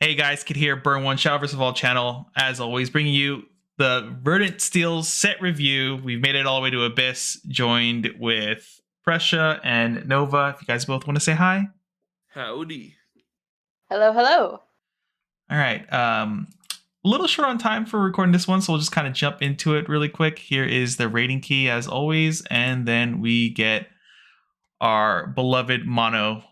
Hey guys, Kid here, Burn One Shadowverse of All channel. As always, bringing you the Verdant Steel's set review. We've made it all the way to Abyss, joined with Prescia and Nova. If you guys both want to say hi. Howdy. Hello, hello. All right. A little short on time for recording this one, so we'll just kind of jump into it really quick. Here is the rating key as always, and then we get our beloved Mono.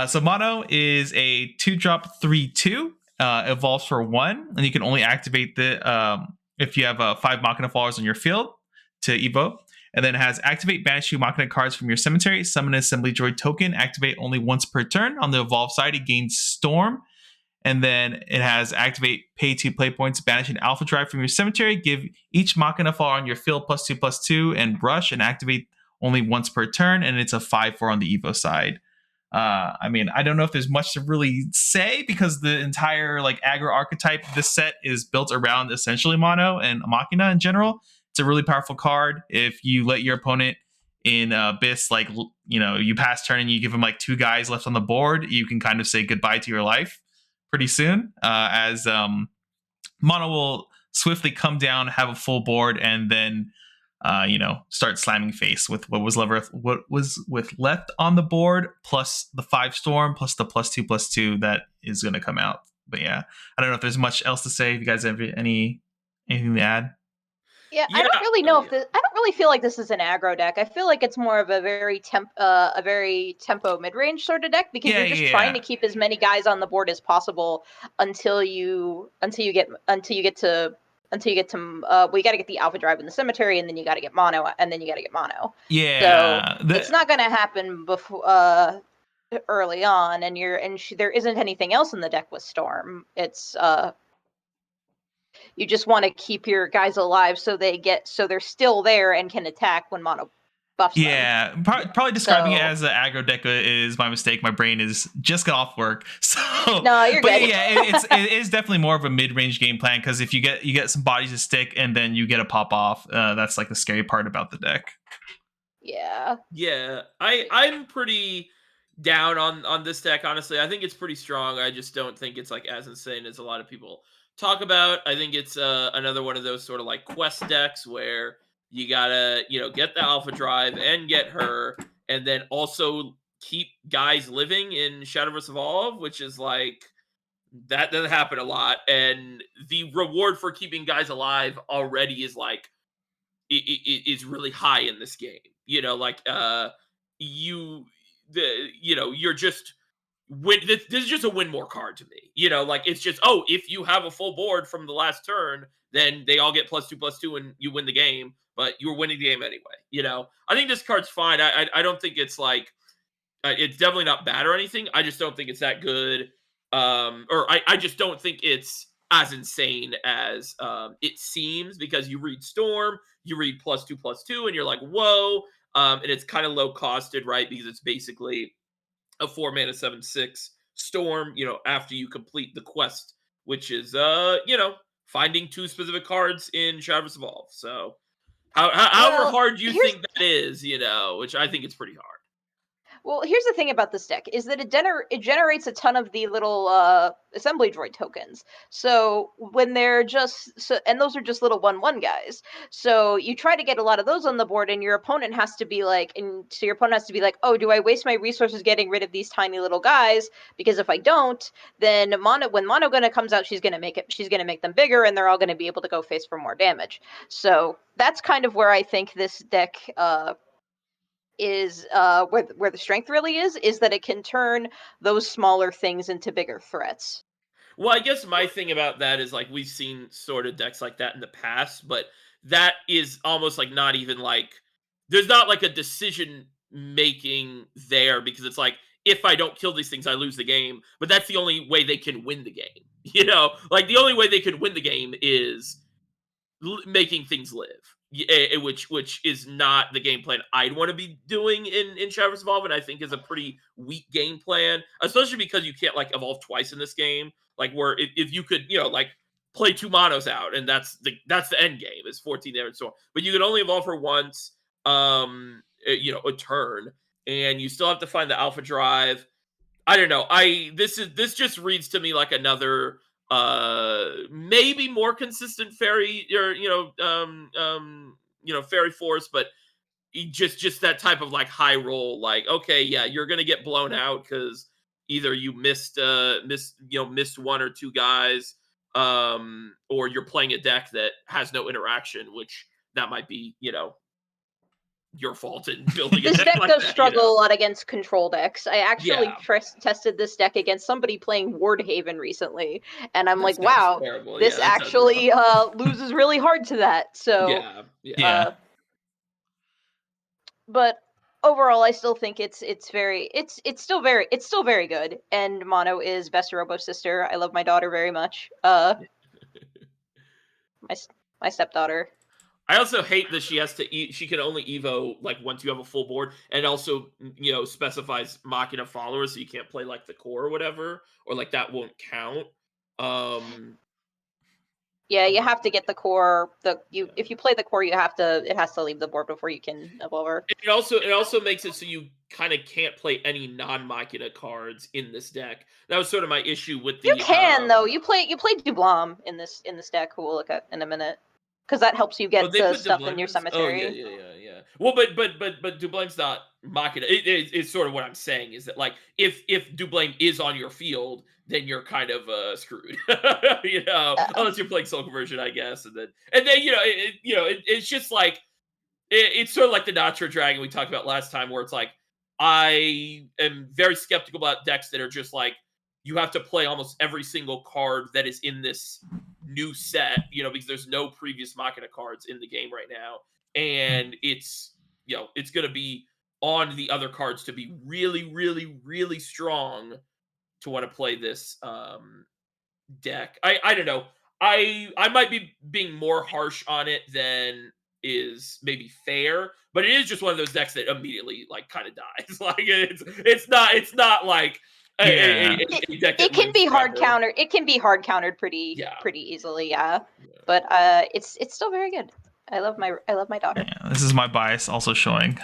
So Mono is a 2-drop 3/2, evolves for 1, and you can only activate the if you have 5 Machina followers on your field to evo. And then it has activate banish 2 Machina cards from your cemetery, summon an assembly droid token, activate only once per turn. On the evolve side, it gains Storm. And then it has activate pay 2 play points, banish an Alpha Drive from your cemetery, give each Machina follower on your field +2/+2, and rush, and activate only once per turn. And it's a 5/4 on the evo side. I mean, I don't know if there's much to really say because the entire like aggro archetype of this set is built around essentially Mono and Machina in general. It's a really powerful card. If you let your opponent in Abyss, like, you know, you pass turn and you give them like 2 guys left on the board, you can kind of say goodbye to your life pretty soon, as Mono will swiftly come down, have a full board, and then start slamming face with what was left on the board, plus the 5 Storm, plus the +2/+2 that is going to come out. But yeah, I don't know if there's much else to say. If you guys have anything to add? Yeah, I don't really know if I don't really feel like this is an aggro deck. I feel like it's more of a very tempo mid-range sort of deck because you're just trying to keep as many guys on the board as possible until you get to we got to get the Alpha Drive in the cemetery, and then you got to get Mono, and then you got to get Mono. Yeah, so it's not going to happen before early on, and there isn't anything else in the deck with Storm. It's you just want to keep your guys alive so they're still there and can attack when Mono buffs them. Yeah, probably describing it as an aggro deck is my mistake. My brain is just got off work. So no, you're good. Yeah, it is definitely more of a mid-range game plan because if you get some bodies to stick and then you get a pop off, that's like the scary part about the deck. Yeah. I'm pretty down on this deck, honestly. I think it's pretty strong. I just don't think it's like as insane as a lot of people talk about. I think it's another one of those sort of like quest decks where you gotta, get the Alpha Drive and get her, and then also keep guys living in Shadowverse Evolve, which is like, that doesn't happen a lot. And the reward for keeping guys alive already is like, is really high in this game. You're just this is just a win more card to me. It's just, if you have a full board from the last turn, then they all get +2/+2 and you win the game, but you're winning the game anyway. I think this card's fine. I don't think it's like it's definitely not bad or anything. I just don't think it's that good. Or I just don't think it's as insane as it seems, because you read Storm, you read +2/+2, and you're like, whoa. And it's kind of low costed, right? Because it's basically a 4-mana 7/6 Storm, after you complete the quest, which is finding 2 specific cards in Shadowverse Evolve. So however hard you think that is, which I think it's pretty hard. Well, here's the thing about this deck, is that it generates a ton of the little assembly droid tokens. So when they're and those are just little 1/1 guys. So you try to get a lot of those on the board, and your opponent has to be like, oh, do I waste my resources getting rid of these tiny little guys? Because if I don't, then when Mono Gunna comes out, she's gonna make them bigger, and they're all gonna be able to go face for more damage. So that's kind of where I think this deck is where the strength really is that it can turn those smaller things into bigger threats. Well, I guess my thing about that is, like, we've seen sort of decks like that in the past, but that is almost like not even like, there's not like a decision making there, because it's like, if I don't kill these things, I lose the game. But that's the only way they can win the game. Like, the only way they can win the game is making things live. Which is not the game plan I'd want to be doing in Shadowverse Evolve, and I think is a pretty weak game plan, especially because you can't like evolve twice in this game. Like, where if you could, like, play 2 monos out, and that's the end game is 14 damage Storm, but you can only evolve her once, a turn, and you still have to find the Alpha Drive. I don't know. This just reads to me like another maybe more consistent fairy or fairy force, but just that type of like high roll, like, okay, yeah, you're gonna get blown out because either you missed one or two guys, or you're playing a deck that has no interaction, which that might be, your fault in building a This deck deck like does that, struggle a lot against control decks. I actually Yeah. tested this deck against somebody playing Wardhaven recently, and I'm That like, sounds wow, terrible. Yeah, this that sounds rough. actually loses really hard to that. So, Yeah, yeah. Yeah. But overall, I still think it's still very good. And Mono is best Robo sister. I love my daughter very much. My my stepdaughter. I also hate that she has to she can only evo like once you have a full board, and also specifies Machina followers, so you can't play like the core or whatever, or like that won't count. Um, Yeah, you have to get the core. yeah. If you play the core, it has to leave the board before you can evolve her. It also makes it so you kind of can't play any non-Machina cards in this deck. That was sort of my issue with You the can though. You play Doublame in this deck, who we'll look at in a minute, because that helps you Oh, get they the put stuff in Doublame your in this? Oh, yeah, cemetery. yeah, yeah, yeah. Well, but Dublame's not Machina. It's sort of what I'm saying is that, like, if Doublame is on your field, then you're kind of screwed, unless you're playing Soul Conversion, I guess, and then it's just like it's sort of like the Nacho Dragon we talked about last time, where it's like I am very skeptical about decks that are just like you have to play almost every single card that is in this new set, because there's no previous Machina cards in the game right now, and it's going to be on the other cards to be really, really, really strong to want to play this deck. I don't know. I might be being more harsh on it than is maybe fair, but it is just one of those decks that immediately like kind of dies. Like it's not like Yeah. a deck that It can lives be hard forever. countered. It can be hard countered pretty Yeah. easily, yeah. Yeah. But it's still very good. I love my daughter. Yeah, this is my bias also showing.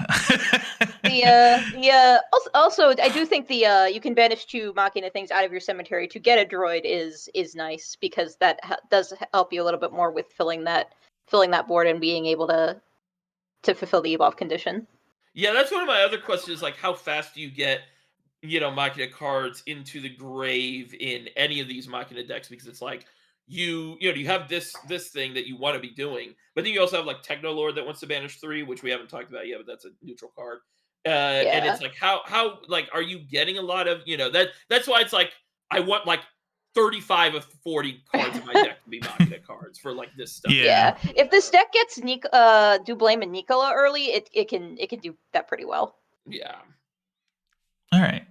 Also I do think the you can banish two Machina things out of your cemetery to get a droid is nice, because that does help you a little bit more with filling that board and being able to fulfill the evolve condition. Yeah, that's one of my other questions, like how fast do you get, Machina cards into the grave in any of these Machina decks, because it's like you have this thing that you want to be doing, but then you also have like Technolord that wants to banish 3, which we haven't talked about yet, but that's a neutral card. And Yeah. it's like how like are you getting a lot of, that's why it's like I want like 35 of 40 cards in my deck to be Machina cards for like this stuff. Yeah. If this deck gets Doublame and Nicola early, it can do that pretty well. Yeah. All right.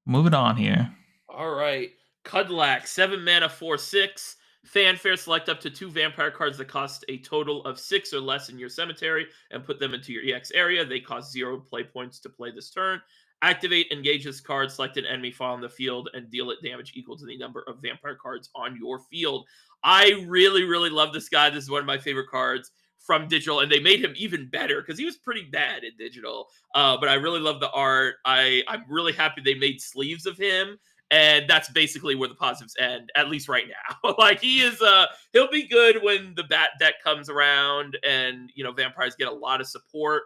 Moving on here. All right. Kudlak, 7 mana, 4/6. Fanfare, select up to 2 vampire cards that cost a total of 6 or less in your cemetery and put them into your EX area. They cost 0 play points to play this turn. Activate, engage this card, select an enemy file on the field, and deal it damage equal to the number of vampire cards on your field. I really, really love this guy. This is one of my favorite cards from Digital, and they made him even better because he was pretty bad in Digital. But I really love the art. I'm really happy they made sleeves of him, and that's basically where the positives end, at least right now. Like he'll be good when the bat deck comes around, and vampires get a lot of support.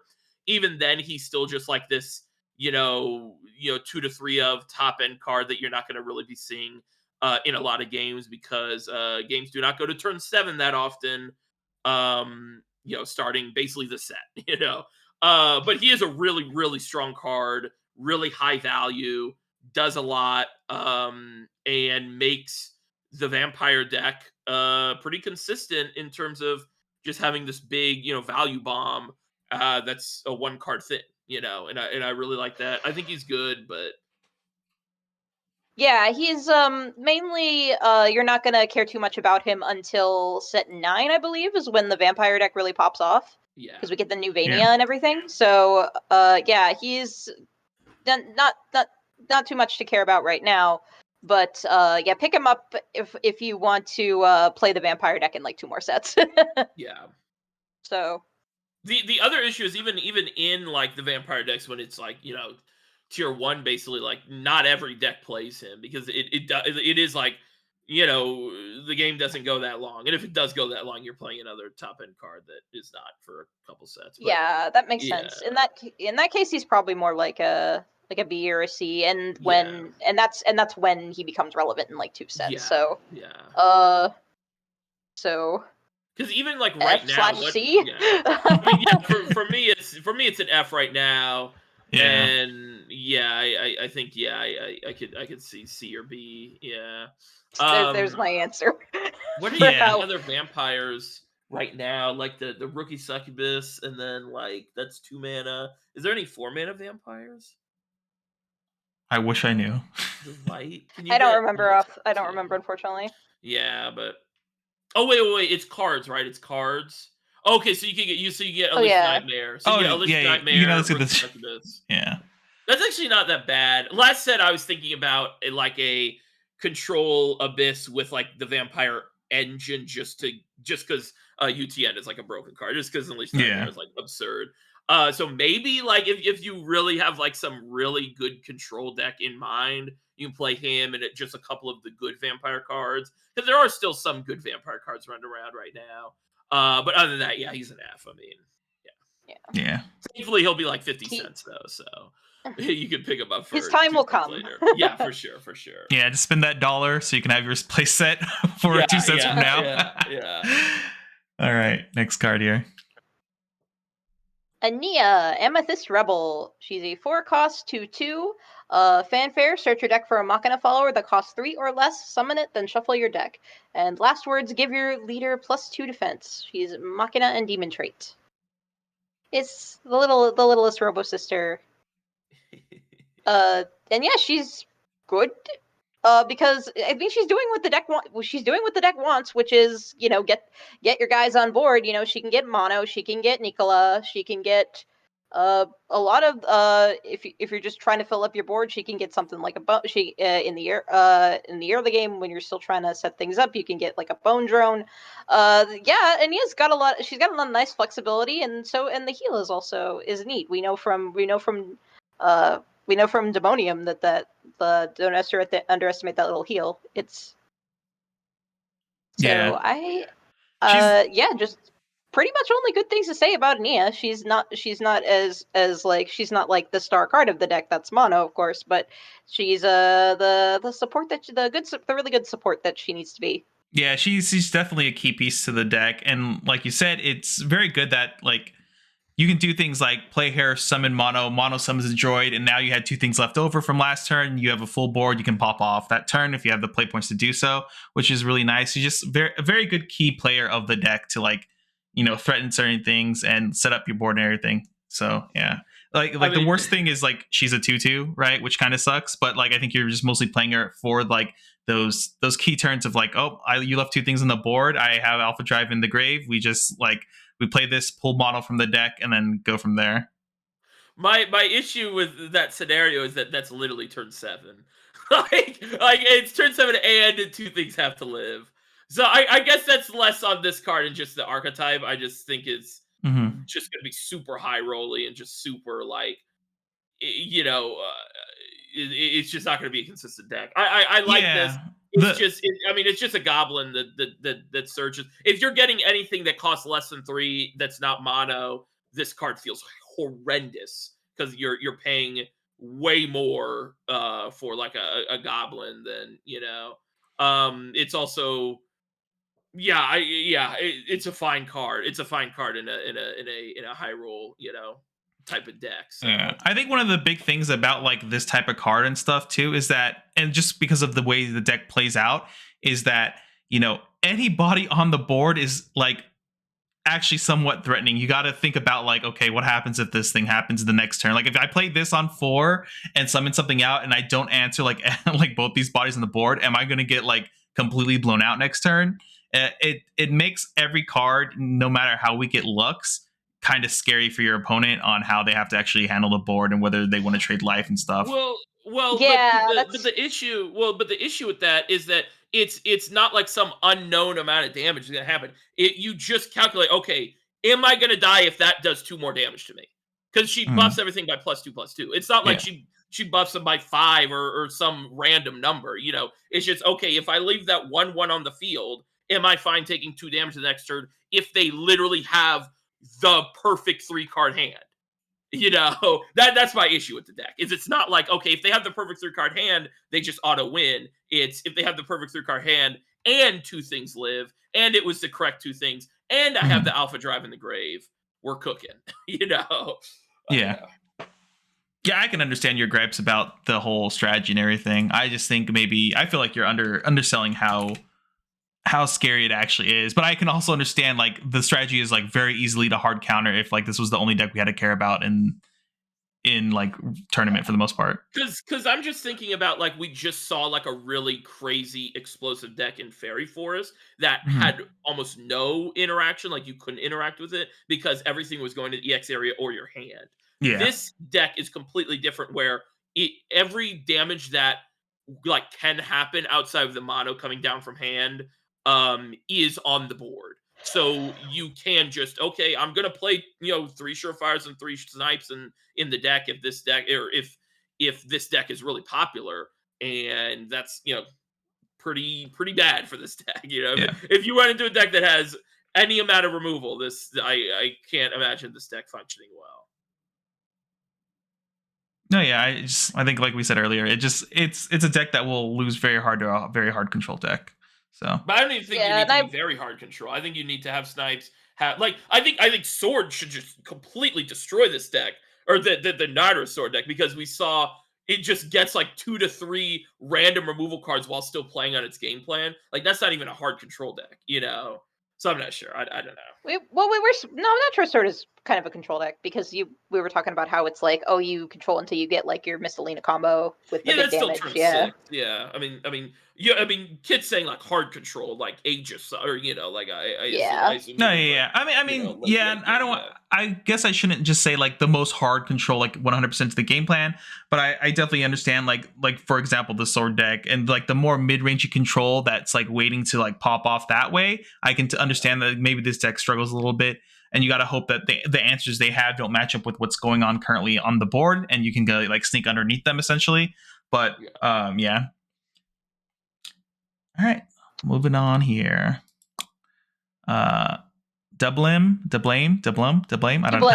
Even then, he's still just like this, 2 to 3 of top end card that you're not going to really be seeing in a lot of games, because games do not go to turn 7 that often. Starting basically the set, but he is a really, really strong card, really high value, does a lot, and makes the vampire deck pretty consistent in terms of just having this big, value bomb that's a 1 card thing, and I really like that. I think he's good, but Yeah, he's mainly you're not gonna care too much about him until set 9, I believe, is when the vampire deck really pops off. yeah. Because we get the new Aenea Yeah. and everything. So yeah, he's not too much to care about right now. But yeah, pick him up if you want to play the vampire deck in like 2 more sets. Yeah. So The other issue is even in like the vampire decks, when it's like, tier 1 basically, like, not every deck plays him because it is like, the game doesn't go that long, and if it does go that long, you're playing another top end card that is not for a couple sets. But Yeah, that makes yeah, sense. In that case, he's probably more like a B or a C, and that's when he becomes relevant in like 2 sets. So yeah. so Because even like right now, F/C. I mean, yeah, for me it's an F right now, Yeah. and I think I could see C or B, yeah. There's my answer. What are for any how- other vampires right now? Like the rookie succubus, and then like that's 2 mana. Is there any 4 mana vampires? I wish I knew. The light? Can you I don't get? remember Oh, it's I don't too. remember, unfortunately. Yeah, but wait, it's cards, right? It's cards. Okay, so you can get Oh Elise yeah. Nightmare. So you get Elise Nightmare. You know, Rookie Succubus. yeah. That's actually not that bad. Last set I was thinking about like a control abyss with like the vampire engine just because UTN is like a broken card, just because Unleashed Nightmare is like absurd. So maybe like if you really have like some really good control deck in mind, you can play him and just a couple of the good vampire cards, because there are still some good vampire cards running around right now. But other than that, yeah, he's an F. I mean, Yeah. thankfully he'll be like 50 cents though, so you can pick him up for his time 2 will cents come later. Yeah, for sure. Yeah, just spend that $1 so you can have your play set for 2 cents from now. Yeah. All right, next card here. Aenea, Amethyst Rebel. She's a 4-cost 2/2. Fanfare, search your deck for a Machina follower that costs 3 or less, summon it, then shuffle your deck. And last words, give your leader +2 defense. She's Machina and Demon trait. It's the littlest Robo sister. And yeah, she's good. Because I think she's doing what the deck wants, which is, get your guys on board. She can get mono, she can get Nicola, she can get a lot of if you're just trying to fill up your board, she can get something like in the year of the game when you're still trying to set things up, you can get like a bone drone. And she's got a lot of nice flexibility, and the heal is also neat. We know from Demonium that don't underestimate that little heal. It's so just pretty much only good things to say about Aenea. She's not like the star card of the deck, that's mono, of course, but she's the support the really good support that she needs to be. Yeah, she's definitely a key piece to the deck, and like you said, it's very good that like you can do things like play her, summon mono summons a droid, and now you had 2 things left over from last turn. You have a full board, you can pop off that turn if you have the play points to do so, which is really nice. She's just a very good key player of the deck to like, threaten certain things and set up your board and everything. So yeah. The worst thing is like she's a 2/2, right? Which kind of sucks, but like I think you're just mostly playing her for like those key turns of like, you left 2 things on the board. I have Alpha Drive in the grave. We play this, pull mono from the deck, and then go from there. My issue with that scenario is that's literally turn 7. like it's turn 7 and 2 things have to live. So I guess that's less on this card and just the archetype. I just think it's just going to be super high rolly and just super like, it's just not going to be a consistent deck. I like this. It's just a goblin that surges. If you're getting anything that costs less than 3 that's not mono, this card feels horrendous because you're paying way more for like a goblin than it's also it's a fine card. It's a fine card in a high roll type of deck. So. Yeah, I think one of the big things about like this type of card and stuff too is that, and just because of the way the deck plays out, is that anybody on the board is like actually somewhat threatening. You got to think about like, okay, what happens if this thing happens the next turn? Like if I play this on 4 and summon something out and I don't answer like like both these bodies on the board, am I going to get like completely blown out next turn? It makes every card, no matter how weak it looks, kind of scary for your opponent on how they have to actually handle the board and whether they want to trade life and stuff. Well, yeah, but the issue with that is that it's not like some unknown amount of damage is going to happen. You just calculate, okay, am I going to die if that does 2 more damage to me? Because she buffs everything by +2/+2. It's not like she she buffs them by 5 or some random number. It's just okay. If I leave that 1/1 on the field, am I fine taking 2 damage the next turn if they literally have the perfect 3-card hand? That's my issue with the deck. It's not like, okay, if they have the perfect 3-card hand, they just auto win. It's if they have the perfect 3-card hand and 2 things live, and it was the correct 2 things, and I have the alpha drive in the grave, we're cooking. Yeah. Yeah, I can understand your gripes about the whole strategy and everything. I just think maybe I feel like you're underselling how scary it actually is. But I can also understand like the strategy is like very easily to hard counter if like this was the only deck we had to care about in like tournament for the most part. Because I'm just thinking about like we just saw like a really crazy explosive deck in Fairy Forest that had almost no interaction. Like you couldn't interact with it because everything was going to the EX area or your hand. Yeah. This deck is completely different where every damage that like can happen outside of the mono coming down from hand is on the board. So you can just, okay, I'm gonna play 3 surefires and 3 snipes in the deck if this deck or if this deck is really popular, and that's pretty bad for this deck. Yeah. If you run into a deck that has any amount of removal, I can't imagine this deck functioning well. No, yeah, I think like we said earlier, it's a deck that will lose very hard to a very hard control deck. So, but I don't even think you need to be very hard control. I think you need to have snipes. I think Sword should just completely destroy this deck or the Naruto Sword deck because we saw it just gets like 2 to 3 random removal cards while still playing on its game plan. Like that's not even a hard control deck, So I'm not sure. I don't know. I'm not sure Sword is kind of a control deck because we were talking about how it's like, oh, you control until you get like your Miscelena combo with the big damage. Still turn 6. Yeah, I mean, kids saying like hard control, like Aegis, or like I assume no, yeah. I mean, yeah. I don't. I guess I shouldn't just say like the most hard control, like 100% to the game plan. But I definitely understand like for example the Sword deck and like the more mid range you control that's like waiting to like pop off that way. I can understand that maybe this deck struggles a little bit. And you got to hope that the answers they have don't match up with what's going on currently on the board, and you can go like sneak underneath them essentially. But yeah. All right, moving on here. Doublame. I don't know.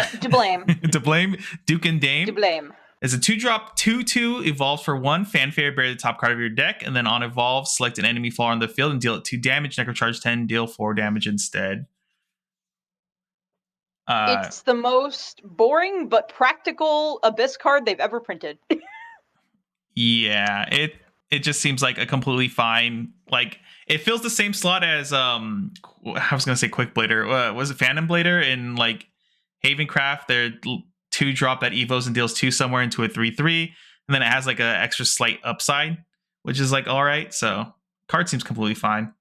Doublame. Duke and Dame. Doublame. It's a 2-drop 2/2 evolves for 1 fanfare, bury the top card of your deck, and then on evolve, select an enemy flower on the field and deal it 2 damage. Necrocharge 10, deal 4 damage instead. It's the most boring but practical Abyss card they've ever printed. Yeah, it just seems like a completely fine, like it fills the same slot as I was gonna say Quick Blader. Was it Phantom Blader in like Havencraft? They're 2-drop that evos and deals 2 somewhere into a 3/3, and then it has like an extra slight upside, which is like all right. So card seems completely fine.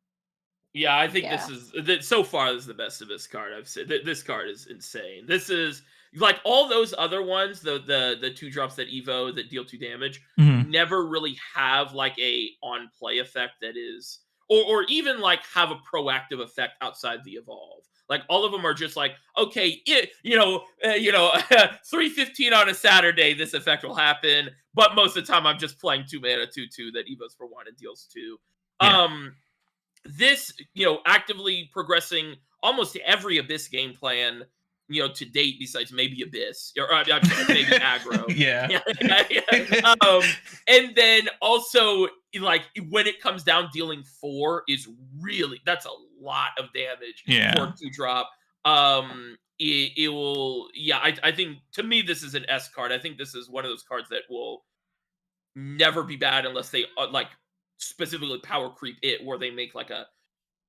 Yeah, I think this is so far this is the best of this card I've seen. This card is insane. This is like all those other ones, the 2-drops that evo that deal 2 damage, never really have like a on play effect that is, or even like have a proactive effect outside the evolve. Like all of them are just like, okay, 3:15 on a Saturday, this effect will happen. But most of the time, I'm just playing 2 mana 2/2 that evos for 1 and deals 2. Yeah. This, actively progressing almost every Abyss game plan, to date, besides maybe Abyss, or I'm sorry, maybe Aggro. Yeah. And then also, like, when it comes down, dealing 4 is really, that's a lot of damage for 2-drop. It will, I think, to me, this is an S card. I think this is one of those cards that will never be bad unless they, specifically power creep it, where they make like a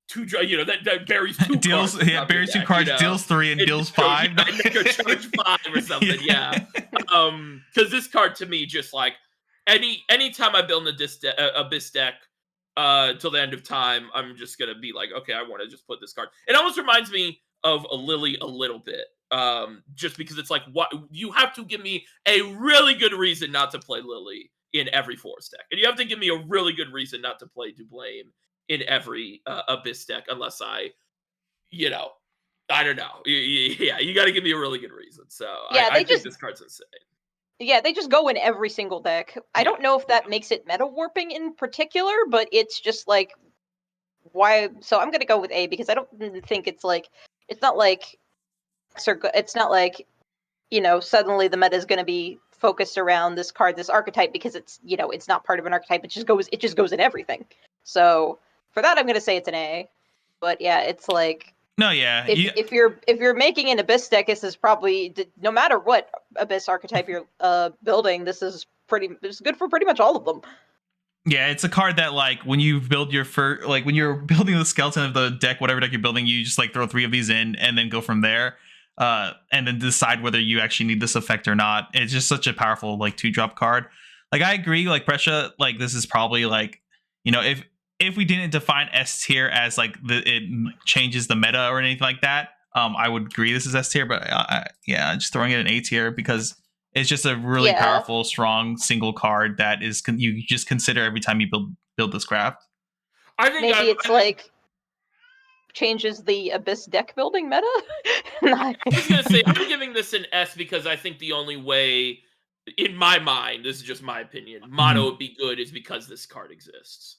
2, that buries 2 deals cards. Yeah, buries 2 cards, deals 3 and deals 5. Charge 5 or something. Because this card to me just like anytime I build an Abyss deck till the end of time, I'm just gonna be like, okay, I want to just put this card. It almost reminds me of a Lily a little bit. Just because it's like, what, you have to give me a really good reason not to play Lily in every Forest deck, and you have to give me a really good reason not to play Doublame in every Abyss deck, unless I don't know. Yeah, you got to give me a really good reason. So I think this card's insane. Yeah, they just go in every single deck. I don't know if that makes it meta warping in particular, but it's just like why. So I'm gonna go with A because I don't think it's like it's not like it's not like suddenly the meta is gonna be focused around this card, this archetype because it's it's not part of an archetype. It just goes in everything. So for that, I'm gonna say it's an A. But yeah, it's like No, yeah. if you're making an Abyss deck, this is probably no matter what Abyss archetype you're building, this is good for pretty much all of them. Yeah, it's a card that like when you build your first, like when you're building the skeleton of the deck, whatever deck you're building, you just like throw 3 of these in and then go from there, and then decide whether you actually need this effect or not. It's just such a powerful like 2-drop card. Like I agree, like Prescia, like this is probably like if we didn't define S tier as like it changes the meta or anything like that, I would agree this is S tier. But yeah, just throwing it in A tier because it's just a really powerful, strong single card that is you just consider every time you build this craft. I think maybe it's like changes the Abyss deck building meta. I was gonna say I'm giving this an S because I think the only way, in my mind, this is just my opinion, mono would be good is because this card exists.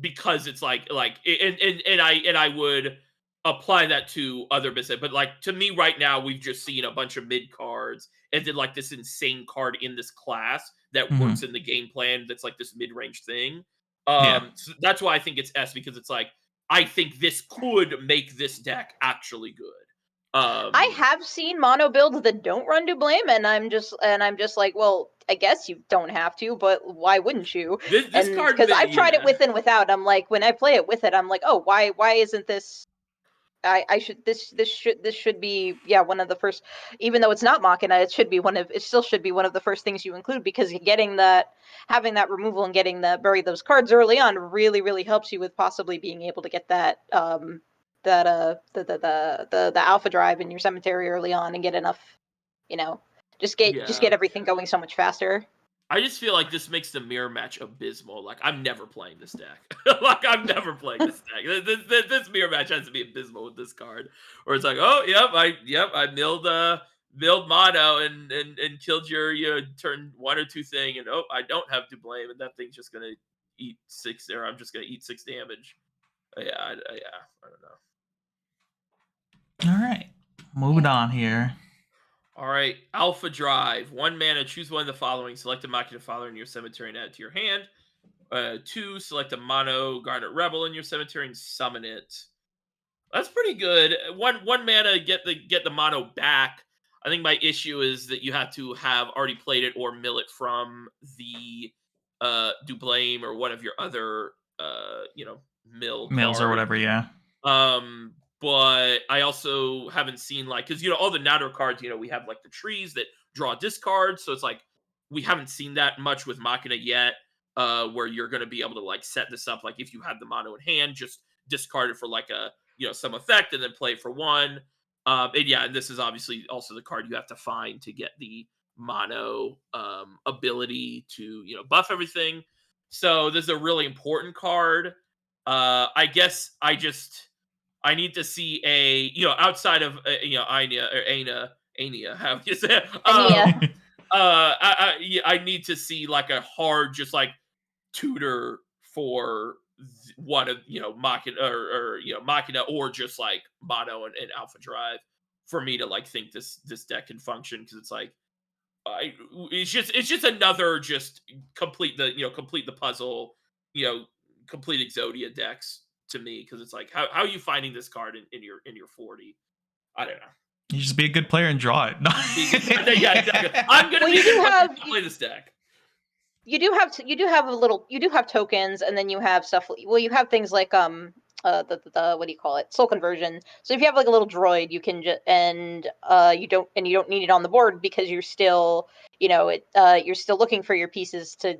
Because it's like and I would apply that to other business, but like to me right now we've just seen a bunch of mid cards and then like this insane card in this class that works in the game plan that's like this mid-range thing. So that's why I think it's S, because it's like I think this could make this deck actually good. I have seen mono builds that don't run Doublame, and I'm just like, well, I guess you don't have to, but why wouldn't you? This card, because I've tried it with and without. I'm like, when I play it with it, I'm like, oh, why isn't this? I should this should be one of the first, even though it's not Machina, it still should be one of the first things you include, because having that removal and getting bury those cards early on really helps you with possibly being able to get that the alpha drive in your cemetery early on and get enough, just get everything going so much faster. I just feel like this makes the mirror match abysmal. Like I'm never playing this deck. Like I'm never playing this deck. This mirror match has to be abysmal with this card, where it's like, oh I milled mono and killed your turn 1 or 2 thing, and oh I don't have Doublame, and that thing's just gonna eat 6, or I'm just gonna eat 6 damage. Yeah, I don't know. All right, moving on here. All right, Alpha Drive. 1 mana, choose one of the following. Select a Machina Father in your cemetery and add it to your hand. 2, select a mono Garnet Rebel in your cemetery and summon it. That's pretty good. One mana, get the mono back. I think my issue is that you have to have already played it or mill it from the Doublame or one of your other mills cards. Or whatever, yeah. But I also haven't seen because all the Natter cards, we have like the trees that draw discards, so it's like we haven't seen that much with Machina yet, where you're going to be able to like set this up, like if you have the mono in hand, just discard it for like a some effect and then play it for 1. And this is obviously also the card you have to find to get the mono ability to buff everything. So this is a really important card. I guess I need to see outside of Aenea or Aenea, how you say it? I need to see like a hard just like tutor for one of Machina or Machina, or just like mono and Alpha Drive, for me to like think this deck can function, because it's like it's just another just complete the puzzle, complete Exodia decks to me, because it's like how are you finding this card in your 40? I don't know. You just be a good player and draw it. Yeah, exactly. I'm gonna play this deck. You do have tokens, and then you have stuff. Well, you have things like the what do you call it? Soul conversion. So if you have like a little droid, you can you don't need it on the board, because you're still you're still looking for your pieces to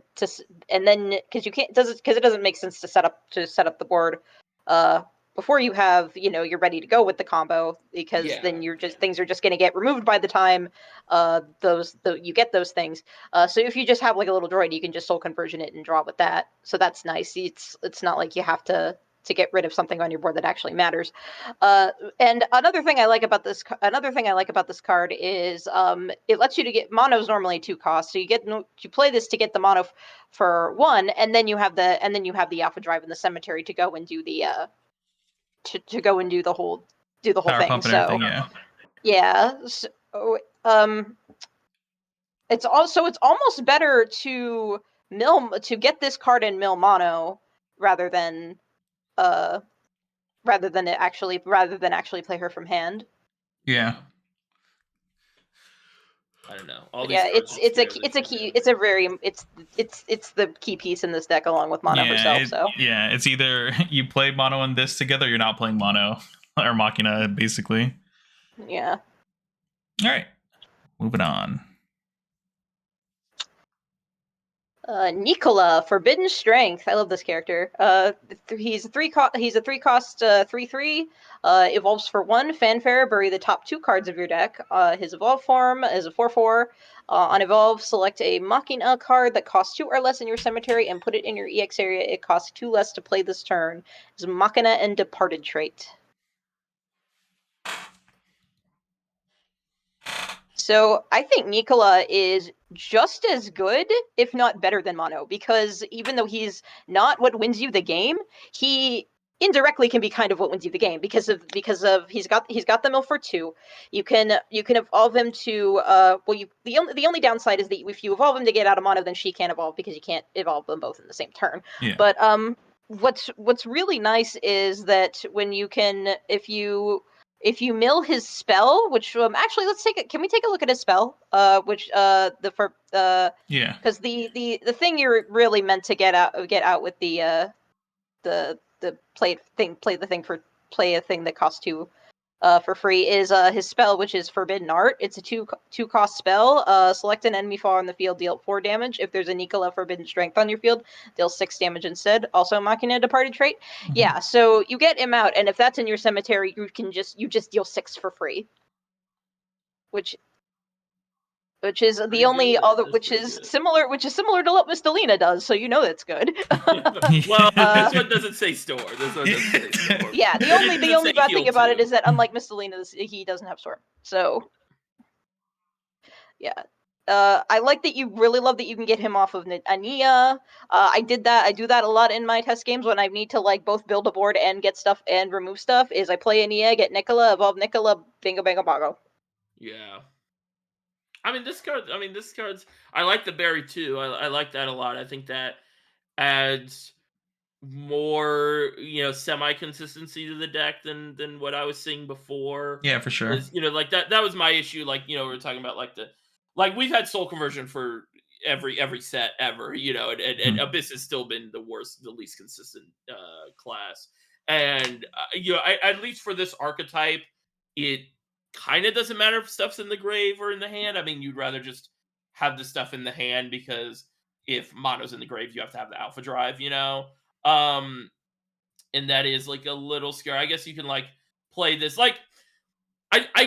and then because it doesn't make sense to set up the board before you have you're ready to go with the combo, because then things are just going to get removed by the time you get those things. So if you just have like a little droid, you can just soul conversion it and draw with that. So that's nice. It's not like you have to to get rid of something on your board that actually matters. And another thing I like about this card is it lets you to get mono's normally 2 costs, so you play this to get the mono for 1, and then you have the Alpha Drive in the cemetery to go and do the to go and do the whole Power thing. pump and So everything, yeah. So, it's almost better to get this card in mill mono rather than actually play her from hand. Yeah. I don't know. It's the key piece in this deck along with mono herself. It's either you play mono and this together, or you're not playing mono or Machina, basically. Yeah. All right, moving on. Nicola, Forbidden Strength. I love this character. He's a 3-cost 3/3. Evolves for 1. Fanfare. Bury the top 2 cards of your deck. His evolve form is a 4/4. On evolve, select a Machina card that costs 2 or less in your cemetery and put it in your EX area. It costs 2 less to play this turn. His Machina and Departed trait. So I think Nicola is just as good, if not better than mono, because even though he's not what wins you the game, he indirectly can be kind of what wins you the game because of he's got the mill for 2. You can evolve him to the only downside is that if you evolve him to get out of mono, then she can't evolve because you can't evolve them both in the same turn. Yeah. But what's really nice is that when you can if you mill his spell, which actually can we take a look at his spell? Because the thing you're really meant to get out with the play a thing that costs 2 for free is his spell, which is Forbidden Art. It's a 2-cost spell. Select an enemy far on the field, deal 4 damage. If there's a Nicola Forbidden Strength on your field, deal 6 damage instead. Also Machina Departed trait. Mm-hmm. Yeah, so you get him out, and if that's in your cemetery, you just deal 6 for free. Which is the only other, which is similar to what Mistelina does, so you know that's good. Well, this one doesn't say store. Yeah, the only bad thing about it is that unlike Mistelina, he doesn't have storm. So, yeah. I like that you really love that you can get him off of Aenea. I do that a lot in my test games when I need to both build a board and get stuff and remove stuff. Is I play Aenea, get Nicola, evolve Nicola, bingo bango bongo. Yeah. This card's. I like the berry too. I like that a lot. I think that adds more, semi-consistency to the deck than what I was seeing before. Yeah, for sure. That was my issue. We were talking about we've had soul conversion for every set ever, and Abyss has still been the least consistent class. And at least for this archetype, it kind of doesn't matter if stuff's in the grave or in the hand. You'd rather just have the stuff in the hand because if mono's in the grave, you have to have the Alpha Drive, and that is a little scary. I guess you can play this I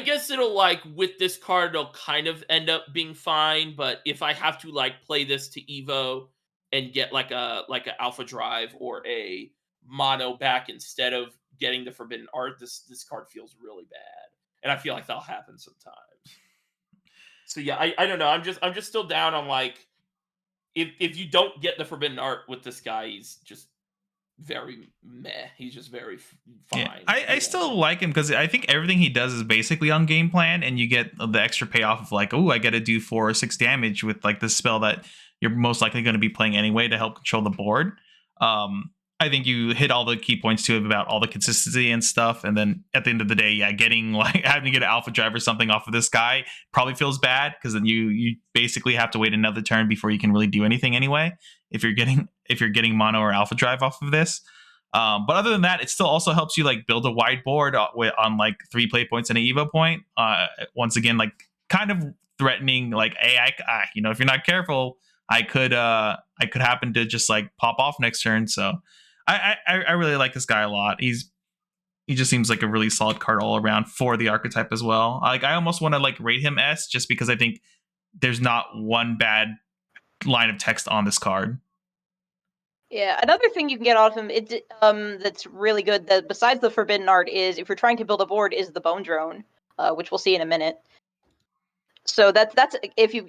guess it'll with this card it'll kind of end up being fine, but if I have to play this to Evo and get a Alpha Drive or a mono back instead of getting the Forbidden Art, this card feels really bad. And I feel like that'll happen sometimes. So yeah, I don't know. I'm just still down on if you don't get the Forbidden Art with this guy, he's just very meh. He's just very fine. Yeah. I still like him because I think everything he does is basically on game plan, and you get the extra payoff of I got to do 4 or 6 damage with this spell that you're most likely going to be playing anyway to help control the board. I think you hit all the key points to it about all the consistency and stuff. And then at the end of the day, yeah, getting having to get an Alpha Drive or something off of this guy probably feels bad because then you basically have to wait another turn before you can really do anything anyway. If you're getting mono or Alpha Drive off of this. But other than that, it still also helps you build a wide board on 3 play points and an Evo point. Once again, kind of threatening hey, if you're not careful, I could happen to just pop off next turn. So I really like this guy a lot. He just seems like a really solid card all around for the archetype as well. I almost want to rate him S just because I think there's not one bad line of text on this card. Yeah, another thing you can get out of him, that's really good. That besides the Forbidden Art is if you're trying to build a board, is the Bone Drone, which we'll see in a minute. So that's if you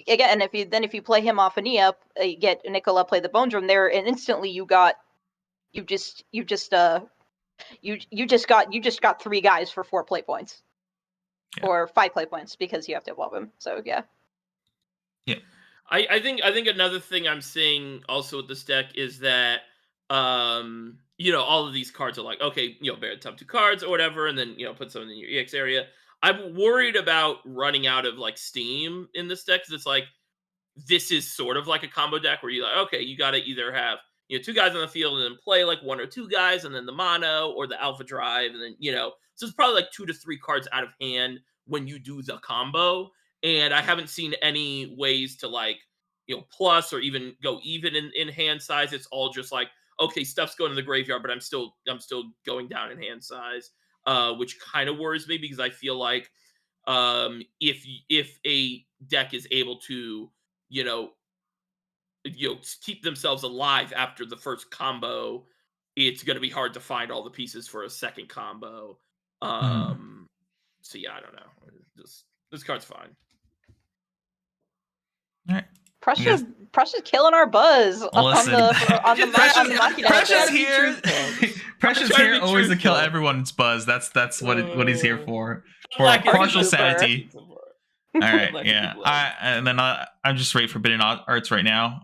play him off Aenea, you get Nicola play the Bone Drone there, and instantly you just got 3 guys for 4 play points, or 5 play points because you have to evolve him. So yeah. Yeah. I think another thing I'm seeing also with this deck is that all of these cards are like, okay, bear the top 2 cards or whatever, and then put some in your EX area. I'm worried about running out of like steam in this deck, because it's like this is sort of like a combo deck where you're like, okay, you got to either have 2 guys on the field and then play like 1 or 2 guys, and then the mono or the alpha drive, and then so it's probably like 2 to 3 cards out of hand when you do the combo. And I haven't seen any ways to like plus or even go even in hand size. It's all just like, okay, stuff's going to the graveyard, but I'm still going down in hand size, which kind of worries me, because I feel like if a deck is able to keep themselves alive after the first combo, it's going to be hard to find all the pieces for a second combo. So yeah, I don't know. This card's fine. All right. Precious killing our buzz Listen, on the Machina. Precious here. Precious here always to kill everyone's buzz. That's what he's here for partial sanity. All right, yeah. And then I'm just rating Forbidden Arts right now.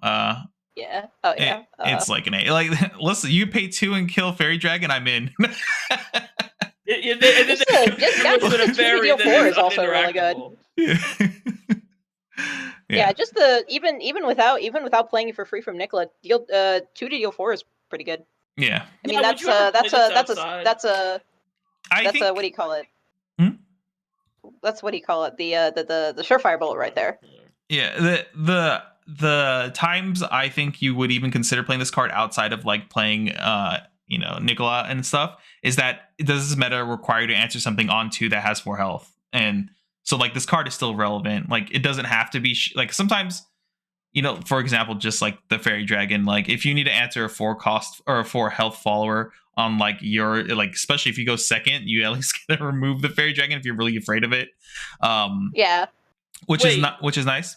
Yeah. Oh yeah. It's like an A. Like, listen, you pay 2 and kill Fairy Dragon, I'm in. Just deal 4 is also really good. Yeah, just even without playing it for free from Nicola, 2 to deal 4 is pretty good. Yeah. I mean, that's a what do you call it? That's what do you call it? The surefire bullet right there. Yeah, the times I think you would even consider playing this card outside of like playing Nicola and stuff is that does this meta require you to answer something on 2 that has 4 health? And so like this card is still relevant. Like it doesn't have to be like sometimes, for example, just like the Fairy Dragon, like if you need to answer a 4 cost or a 4 health follower on like your, like, especially if you go second, you at least get to remove the Fairy Dragon if you're really afraid of it. Yeah. Which is nice.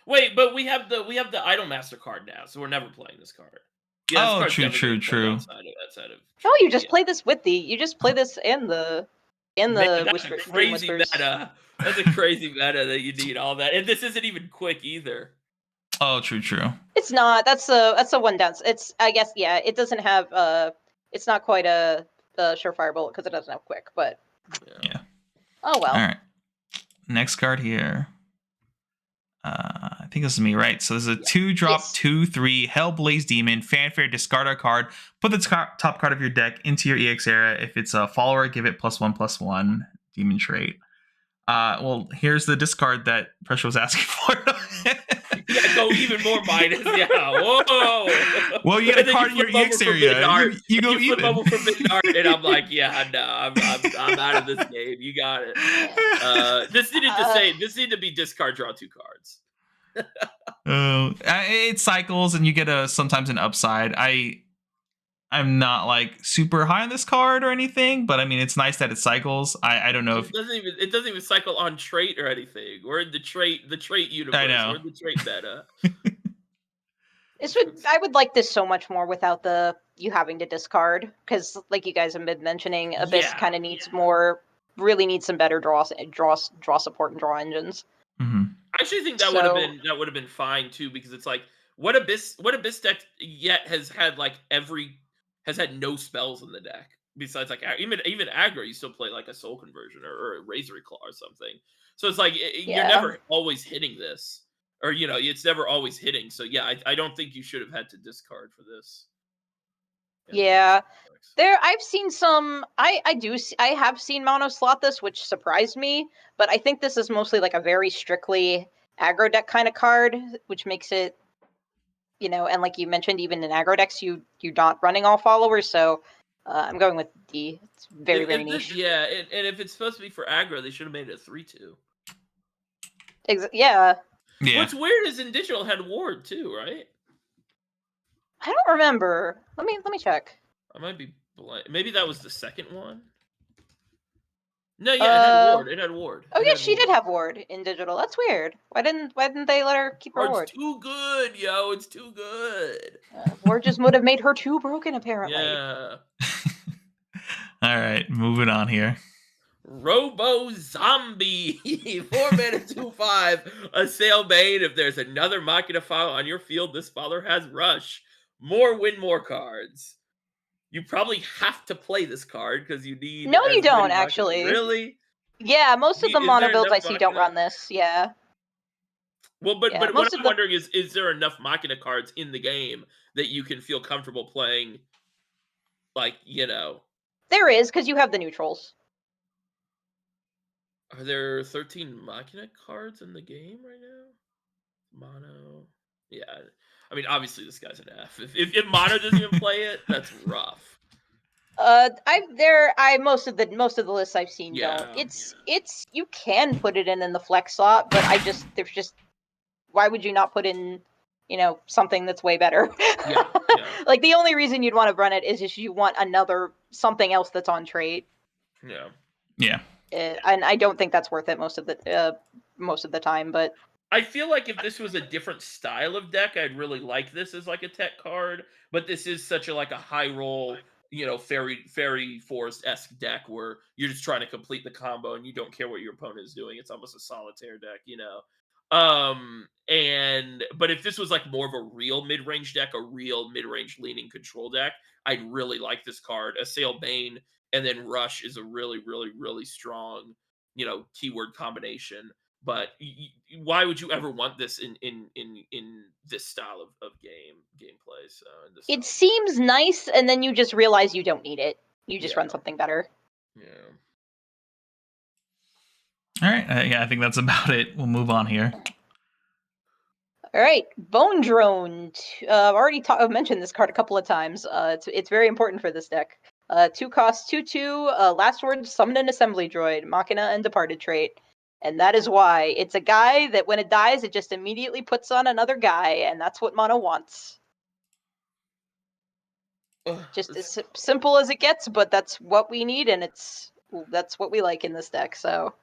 Wait, but we have the Idolmaster card now, so we're never playing this card. Yeah, oh, true. Outside of no, you just play this with you just play this in the that's a crazy meta. That's a crazy meta that you need all that, and this isn't even quick either. Oh, true. It's not. That's a 1 down. It's, I guess, yeah. It doesn't have it's not quite a surefire bullet because it doesn't have quick, but yeah. Oh well. All right. Next card here. I think this is me, right? So this is a 2-drop, 2/3 Hellblaze Demon. Fanfare, discard a card. Put the top card of your deck into your EX area. If it's a follower, give it +1/+1 demon trait. Well, here's the discard that Pressure was asking for. Yeah, go even more minus. Yeah, whoa. Well, you get a card in your EX area. You go flip over Forbidden Art, and I'm like, yeah, no, I'm out of this game. You got it. This needed to be discard, draw 2 cards. It cycles, and you get sometimes an upside. I'm not like super high on this card or anything, but I mean it's nice that it cyces. I don't know if it doesn't even cycle on trait or anything. We're in the trait universe. I know. We're in the trait meta. I would like this so much more without you having to discard, because like you guys have been mentioning, Abyss kind of needs really needs some better draw support and draw engines. Mm-hmm. I actually think that would have been fine too, because it's like what Abyss deck yet has had no spells in the deck besides like even aggro. You still play like a Soul Conversion or a Razor Claw or something. So it's like you're never always hitting this, or it's never always hitting. So yeah, I don't think you should have had to discard for this. Yeah. I've seen some. I have seen Mono slot this, which surprised me. But I think this is mostly like a very strictly aggro deck kind of card, which makes it, and like you mentioned, even in aggro decks, you're not running all followers. So I'm going with D. It's very niche. Yeah, and if it's supposed to be for aggro, they should have made it a 3/2. Yeah. What's weird is in digital it had ward too, right? I don't remember. Let me check. I might be blank. Maybe that was the second one. No, yeah, it had Ward. It had Ward. Oh It yeah, had she did Ward. have Ward in digital. That's weird. Why didn't they let her keep her Ward's Ward? too good, yo. It's too good. Ward just would have made her too broken, apparently. Yeah. All right, moving on here. Robozombie. 4 mana, 2/5. Assail Bane. If there's another Machina file on your field, this follower has Rush. Win more cards. You probably have to play this card because you need. No, you as don't, many Machina- actually. Really? Yeah, most of the Is mono there builds I enough see don't Machina? run this. Yeah. Well, but Yeah, what most I'm of the- wondering is there enough Machina cards in the game that you can feel comfortable playing? Like, There is, because you have the neutrals. are there 13 Machina cards in the game right now? Mono. Yeah. I mean, obviously this guy's an F. If Mono doesn't even play it, that's rough. Most of the lists I've seen Yeah. don't. It's you can put it in the flex slot, but there's just why would you not put in, something that's way better? Yeah. Like the only reason you'd want to run it is if you want another something else that's on trait. Yeah. Yeah. And I don't think that's worth it most of the time, but I feel like if this was a different style of deck, I'd really like this as like a tech card. But this is such a high roll, fairy forest-esque deck where you're just trying to complete the combo and you don't care what your opponent is doing. It's almost a solitaire deck, but if this was like more of a real mid-range deck, a real mid-range leaning control deck, I'd really like this card. Assail Bane and then Rush is a really, really, really strong, keyword combination. But why would you ever want this in this style of gameplay? So it seems nice, and then you just realize you don't need it. You just run something better. Yeah. All right. Yeah, I think that's about it. We'll move on here. All right, Bone Drone. I've already mentioned this card a couple of times. It's very important for this deck. 2 cost, 2/2. Last word: summon an assembly droid, Machina and Departed trait. And that is why it's a guy that when it dies, it just immediately puts on another guy, and that's what mono wants. Just as simple as it gets, but that's what we need, and that's what we like in this deck. So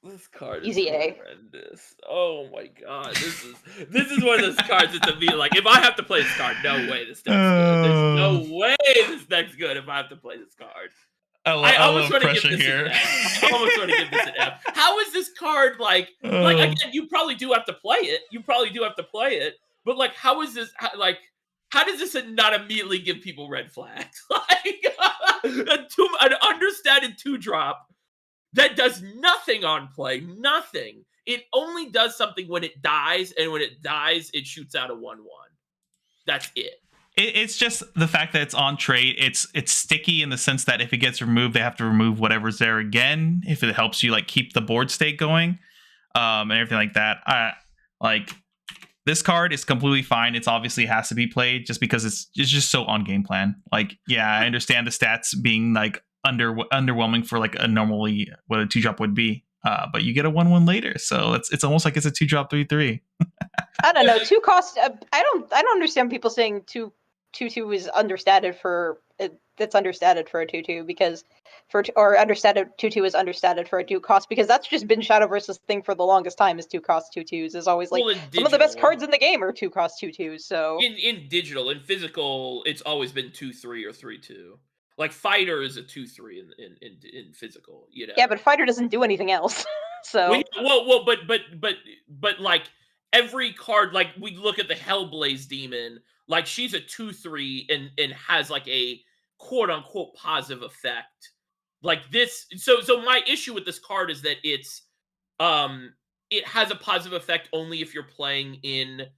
this card Easy is A. horrendous. Oh my god, this is one of those cards that to me, like, if I have to play this card, no way this deck's good. There's no way this deck's good if I have to play this card. I almost want to give this an F. I almost want to give this an F. How is this card like again? You probably do have to play it. But like, how is this like? How does this not immediately give people red flags? Like an understated 2-drop that does nothing on play, nothing. It only does something when it dies, and when it dies, it shoots out a 1/1. That's it. It's just the fact that it's on trait. It's sticky in the sense that if it gets removed, they have to remove whatever's there again. If it helps you like keep the board state going, and everything like that. This card is completely fine. It's obviously has to be played just because it's just so on game plan. Like, yeah, I understand the stats being like underwhelming for like a normally what a 2-drop would be. But you get a 1/1 later, so it's almost like it's a 2-drop 3/3. I don't know. 2 cost. I don't understand people saying 2/2 is understated for that's understated for a 2/2 because or understated 2/2 is understated for a 2 cost because that's just been Shadowverse's thing for the longest time. Is 2 cost 2/2s is always like some of the best cards in the game are 2 cost 2/2s. So in digital, in physical, it's always been 2/3 or 3/2. Like Fighter is a 2/3 in physical. Yeah, but Fighter doesn't do anything else. So but like every card, like we look at the Hellblaze Demon, like she's a 2/3 and has like a quote unquote positive effect. Like this, so my issue with this card is that it has a positive effect only if you're playing in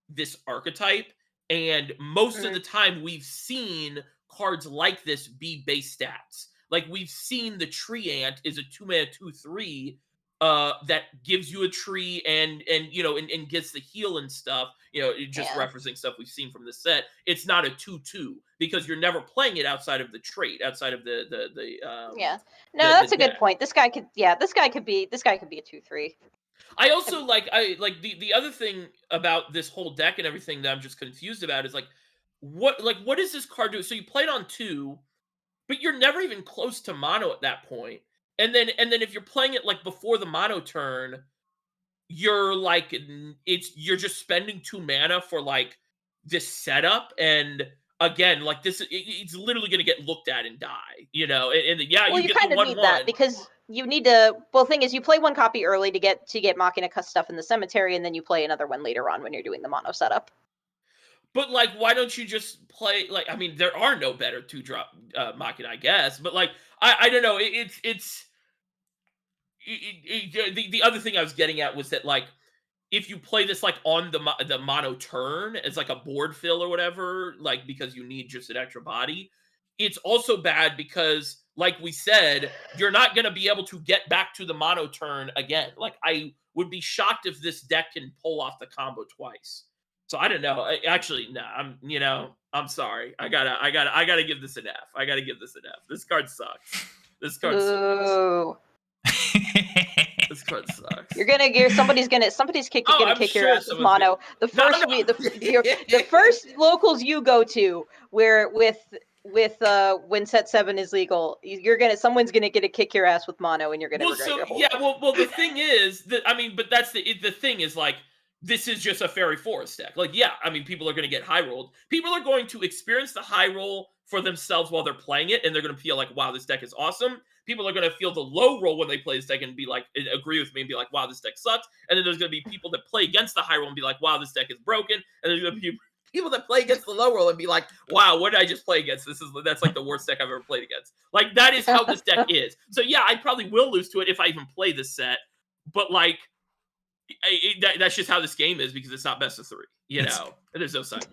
this archetype, and most of the time we've seen cards like this be base stats. Like we've seen the Tree Ant is a 2-mana 2/3 that gives you a tree and gets the heal and stuff. Referencing stuff we've seen from the set. It's not a 2/2 because you're never playing it outside of the trait, outside of the that's a good point. This guy could be a 2/3. I also like the other thing about this whole deck and everything that I'm just confused about is like what does this card do? So you played on 2, but you're never even close to mono at that point. And then if you're playing it like before the mono turn, you're like you're just spending 2 mana for like this setup, and again, like it's literally going to get looked at and die, and yeah, Well, you you get kind the of need 1/1 that because you need to. Well, the thing is, you play one copy early to get Machina stuff in the cemetery, and then you play another one later on when you're doing the mono setup. But like, why don't you just play like? I mean, there are no better 2-drop Machina, I guess. But like, I don't know. The other thing I was getting at was that like, if you play this like on the mono turn as like a board fill or whatever, like because you need just an extra body, it's also bad because like we said, you're not going to be able to get back to the mono turn again. Like I would be shocked if this deck can pull off the combo twice. So I don't know. Actually, no. I'm sorry. I gotta give this an F. I gotta give this an F. This card sucks. This card sucks. Ooh. This card sucks. Somebody's gonna kick your ass with mono. The first the first locals you go to where with when set 7 is legal, someone's gonna get a kick your ass with mono, and you're gonna regret your whole life. Well, the thing is that but that's the thing is like, this is just a fairy forest deck. Like, yeah, I mean, people are going to get high rolled. People are going to experience the high roll for themselves while they're playing it, and they're going to feel like, wow, this deck is awesome. People are going to feel the low roll when they play this deck and be like, agree with me and be like, wow, this deck sucks. And then there's going to be people that play against the high roll and be like, wow, this deck is broken. And there's going to be people that play against the low roll and be like, wow, what did I just play against? That's like the worst deck I've ever played against. Like, that is how this deck is. So yeah, I probably will lose to it if I even play this set. But like, that's just how this game is because it's not best of 3. There's no side.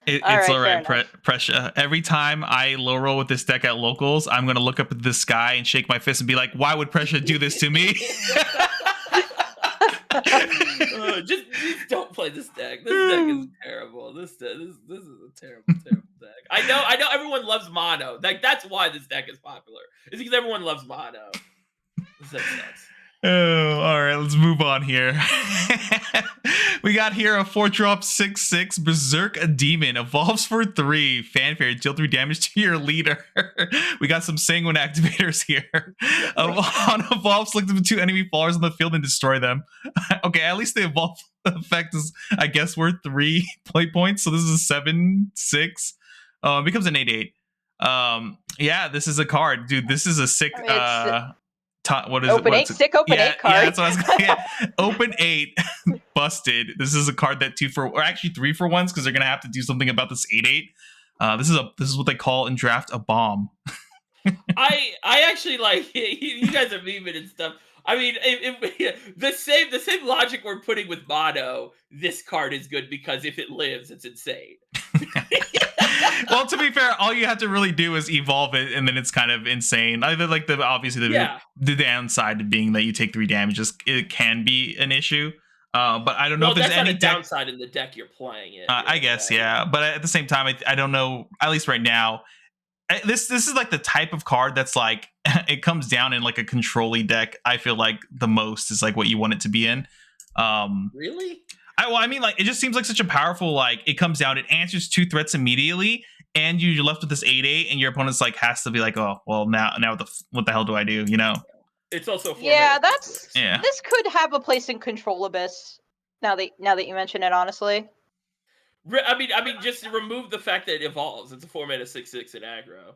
It's all right, Pressure. Every time I low roll with this deck at locals, I'm going to look up at the sky and shake my fist and be like, why would Pressure do this to me? Just don't play this deck. This deck is terrible. This is a terrible deck. I know everyone loves mono. Like, that's why this deck is popular. It's because everyone loves mono. This deck sucks. Oh, all right, let's move on here. We got here a 4-drop 6/6 Berserk Demon. Evolves for 3. Fanfare, deal 3 damage to your leader. We got some Sanguine activators here. On evolve, select the 2 enemy fallers on the field and destroy them. Okay, at least the evolve effect is, I guess, worth 3 play points. So this is a 7/6. It becomes an 8/8. Yeah, this is a card, dude. This is a sick. What is open it? 8, sick open 8 card. Yeah, that's what I was going to say. Open 8, busted. This is a card that 2 for, or actually 3 for ones, because they're going to have to do something about this 8/8. This is what they call in draft a bomb. I actually like, you guys are memeing and stuff. I mean, the same logic we're putting with mono, this card is good because if it lives, it's insane. Well, to be fair, all you have to really do is evolve it, and then it's kind of insane. Either like the downside being that you take 3 damages, it can be an issue. But I don't know if there's that's any not a downside in the deck you're playing it. I guess, yeah. But at the same time, I don't know. At least right now, this is like the type of card that's like it comes down in like a control-y deck. I feel like the most is like what you want it to be in. Really? I mean, like, it just seems like such a powerful, like, it comes down, it answers 2 threats immediately, and you're left with this 8/8, and your opponent's like has to be like, oh, well, now what the hell do I do? It's also this could have a place in Control Abyss. Now that you mention it, honestly. I mean, just remove the fact that it evolves. It's a 4-mana 6/6 in aggro.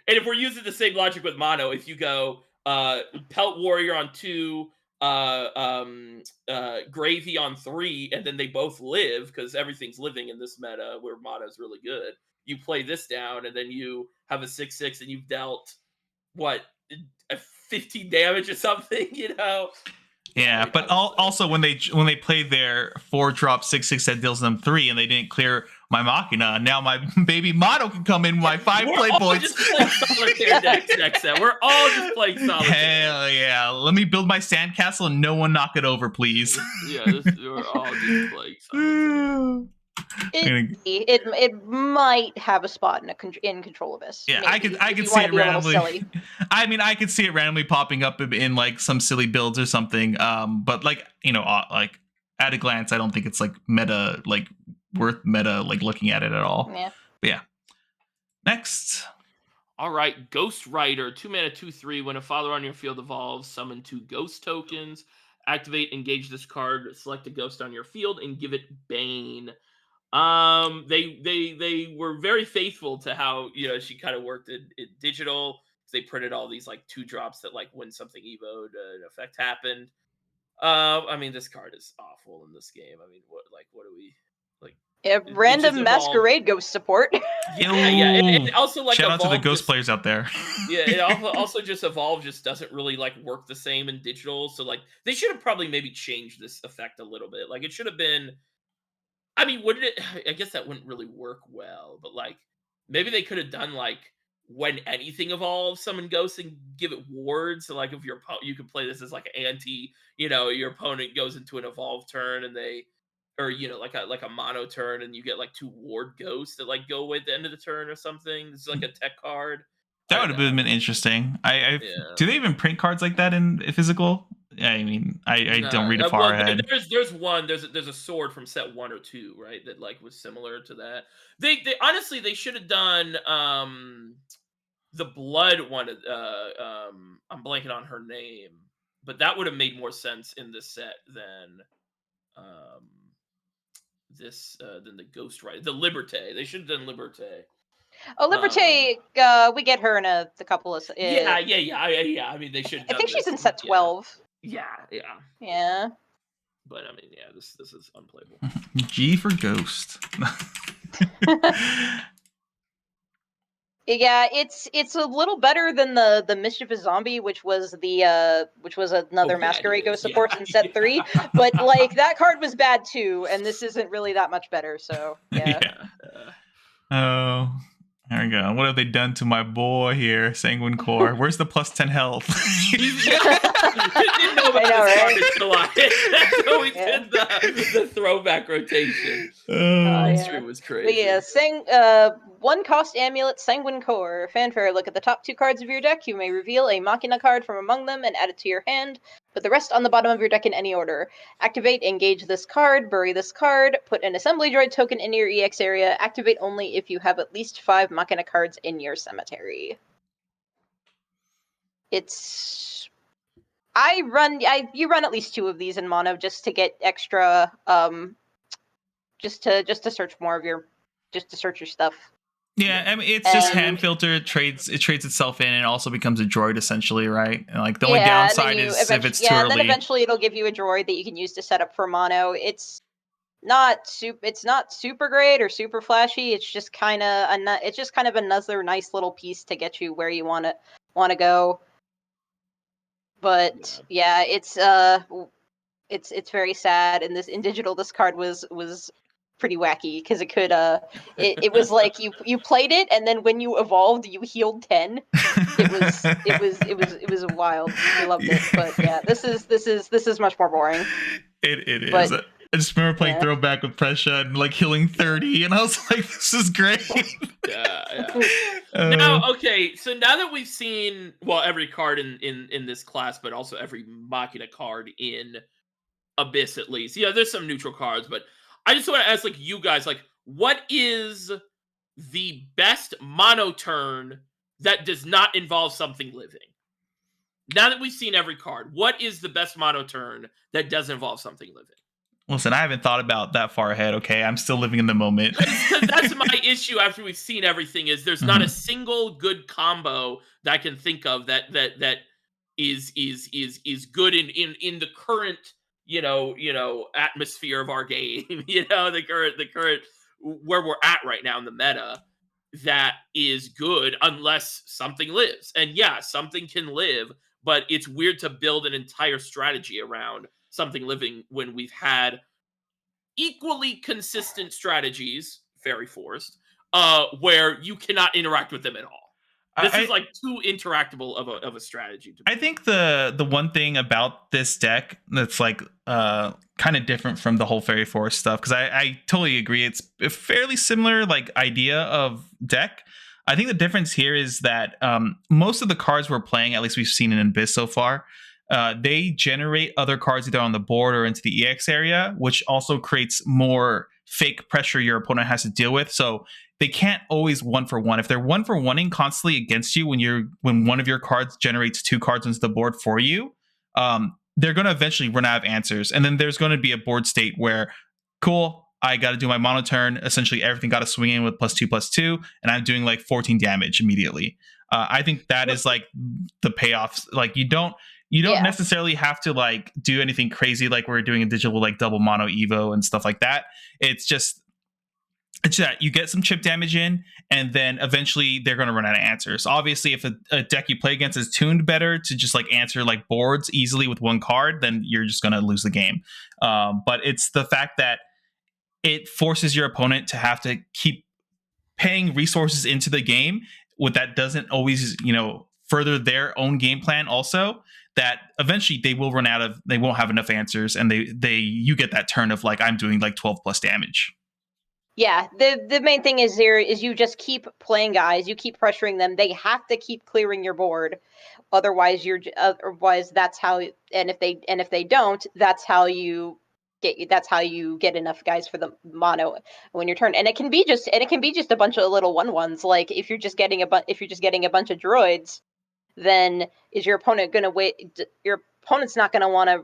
And if we're using the same logic with mono, if you go Pelt Warrior on 2, Gravy on 3, and then they both live because everything's living in this meta where mono's really good. You play this down, and then you have a 6/6, and you've dealt 15 damage or something, Yeah, but also when they play their 4-drop 6/6 that deals them 3, and they didn't clear my Machina, now my baby mono can come in my 5 play points. We're all just playing solitaire decks next set. We're all just playing solitaire. Hell yeah! Let me build my sandcastle and no one knock it over, please. Yeah, we're all just playing solitaire. It might have a spot in Control Abyss. Yeah, maybe, I could see it randomly. I mean, I could see it randomly popping up in like some silly builds or something. But like like at a glance, I don't think it's like meta like worth meta like looking at it at all. Yeah. But yeah. Next. All right, Ghostwriter, 2 mana, 2/3. When a father on your field evolves, summon 2 ghost tokens. Activate, engage this card, select a ghost on your field, and give it Bane. They were very faithful to how she kind of worked in digital. They printed all these like 2-drops that like when something evoed, an effect happened. I mean, this card is awful in this game. I mean, what do we like? Random Masquerade Ghost support. Yeah. And also like shout out to the Ghost players out there. Yeah, it also just Evolve just doesn't really like work the same in digital. So like they should have probably maybe changed this effect a little bit. Like it should have been. I mean, wouldn't it? I guess that wouldn't really work well. But like maybe they could have done like when anything evolves, summon ghosts and give it wards. So like if you could play this as like an anti. Your opponent goes into an evolve turn and they. Or like a mono turn, and you get like 2 ward ghosts that like go away at the end of the turn or something. It's like a tech card. That would have been interesting. Do they even print cards like that in physical? I mean, I don't read it far ahead. There's one. There's a sword from set 1 or 2, right? That like was similar to that. They honestly they should have done the blood one. I'm blanking on her name, but that would have made more sense in this set than than the Ghostwriter, the Liberté. They should have done Liberté. Oh, Liberté, we get her in a couple of. Yeah. I mean, they should. I think she's in set 12. Yeah. But I mean, yeah, this is unplayable. G for Ghost. Yeah, it's a little better than the Mischievous Zombie, which was another Masquerade Ghost support in set 3. But like that card was bad too, and this isn't really that much better. So yeah. Oh, there we go. What have they done to my boy here, Sanguine Core? Where's the +10 health? Didn't know about this card until that's how we did the throwback rotation. Stream was crazy. But yeah, 1-cost amulet, Sanguine Core. Fanfare, look at the top 2 cards of your deck. You may reveal a Machina card from among them and add it to your hand. Put the rest on the bottom of your deck in any order. Activate, engage this card, bury this card, put an Assembly Droid token in your EX area. Activate only if you have at least 5 Machina cards in your cemetery. You run at least 2 of these in mono just to get extra, just to search more of your stuff. Yeah, I mean it's just hand filter. It trades itself in, and also becomes a droid essentially, right? And like the only downside is if it's too early. And then eventually it'll give you a droid that you can use to set up for mono. It's not super great or super flashy. It's just kind of another nice little piece to get you where you want to go. But yeah, it's very sad. And in digital, this card was pretty wacky because it could it was like you played it, and then when you evolved, you healed 10. It was wild. I loved it, but yeah, this is much more boring. It is. But, I just remember playing Throwback with Prescia and like healing 30, and I was like, "This is great." Yeah. Now, okay, so now that we've seen every card in this class, but also every Machina card in Abyss, at least. Yeah, there's some neutral cards, but I just want to ask, like, you guys, like, what is the best mono turn that does not involve something living? Now that we've seen every card, what is the best mono turn that does involve something living? Listen, I haven't thought about that far ahead, okay? I'm still living in the moment. That's my issue after we've seen everything is there's not a single good combo that I can think of that is good in the current atmosphere of our game, the current where we're at right now in the meta, that is good unless something lives. And yeah, something can live, but it's weird to build an entire strategy around something living when we've had equally consistent strategies, very forced, where you cannot interact with them at all. This is like too interactable of a strategy. I think the one thing about this deck that's like kind of different from the whole Fairy Forest stuff, because I totally agree, it's a fairly similar like idea of deck. I think the difference here is that most of the cards we're playing, at least we've seen in Abyss so far, they generate other cards either on the board or into the EX area, which also creates more fake pressure your opponent has to deal with. So they can't always 1-for-1. If they're 1-for-1ing constantly against you when one of your cards generates 2 cards onto the board for you, they're going to eventually run out of answers. And then there's going to be a board state where, cool, I got to do my mono turn. Essentially, everything got to swing in with +2/+2, and I'm doing like 14 damage immediately. I think that is like the payoffs. Like you don't necessarily have to like do anything crazy like we're doing in digital, like double mono Evo and stuff like that. It's that you get some chip damage in, and then eventually they're going to run out of answers. Obviously, if a deck you play against is tuned better to just like answer like boards easily with 1 card, then you're just going to lose the game. But it's the fact that it forces your opponent to have to keep paying resources into the game. What that doesn't always, further their own game plan also, that eventually they won't have enough answers, and you get that turn of like, I'm doing like 12 plus damage. Yeah, the main thing is you just keep playing guys, you keep pressuring them. They have to keep clearing your board, otherwise that's how. And if they don't, that's how you get enough guys for the mono when your turn. And it can be just a bunch of little 1/1s. Like if you're just getting a bunch of droids, then is your opponent gonna wait? Your opponent's not gonna want to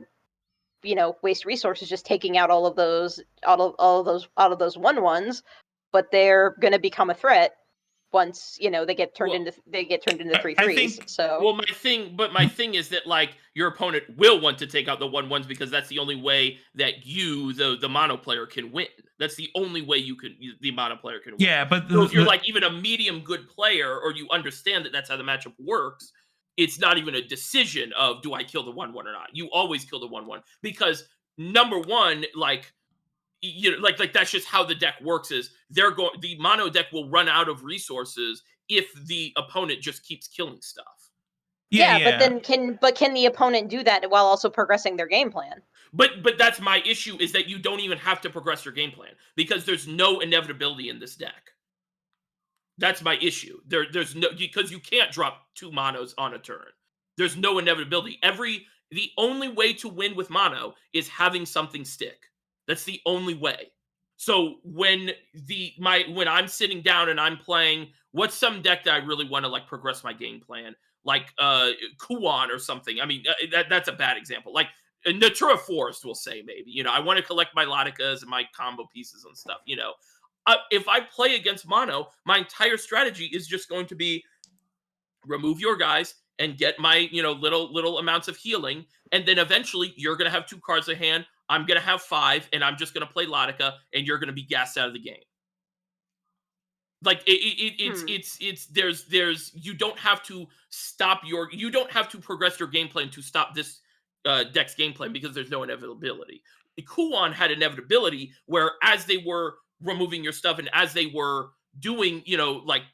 waste resources just taking out all of those 1/1s, but they're going to become a threat once they get turned into 3/3s. So my thing is that like your opponent will want to take out the 1/1s because that's the only way that you the mono player can win. That's the only way the mono player can win. Yeah, but so if you're like even a medium good player, or you understand that that's how the matchup works, it's not even a decision of, do I kill the 1/1 or not? You always kill the 1/1 because number one, like that's just how the deck works. Is the mono deck will run out of resources if the opponent just keeps killing stuff. Yeah. But can the opponent do that while also progressing their game plan? But that's my issue, is that you don't even have to progress your game plan because there's no inevitability in this deck. That's my issue. There's no, because you can't drop 2 monos on a turn. There's no inevitability. The only way to win with mono is having something stick. That's the only way. So when I'm sitting down and I'm playing, what's some deck that I really want to like progress my game plan? Like Kuon or something. I mean, that's a bad example. Like Natura Forest will say maybe. I want to collect my Latikas and my combo pieces and stuff. If I play against mono, my entire strategy is just going to be remove your guys and get my, little amounts of healing. And then eventually you're going to have 2 cards in hand. I'm going to have 5 and I'm just going to play Latika and you're going to be gassed out of the game. Like you don't have to progress your game plan to stop this deck's game plan because there's no inevitability. Kuon had inevitability where as they were removing your stuff and as they were doing like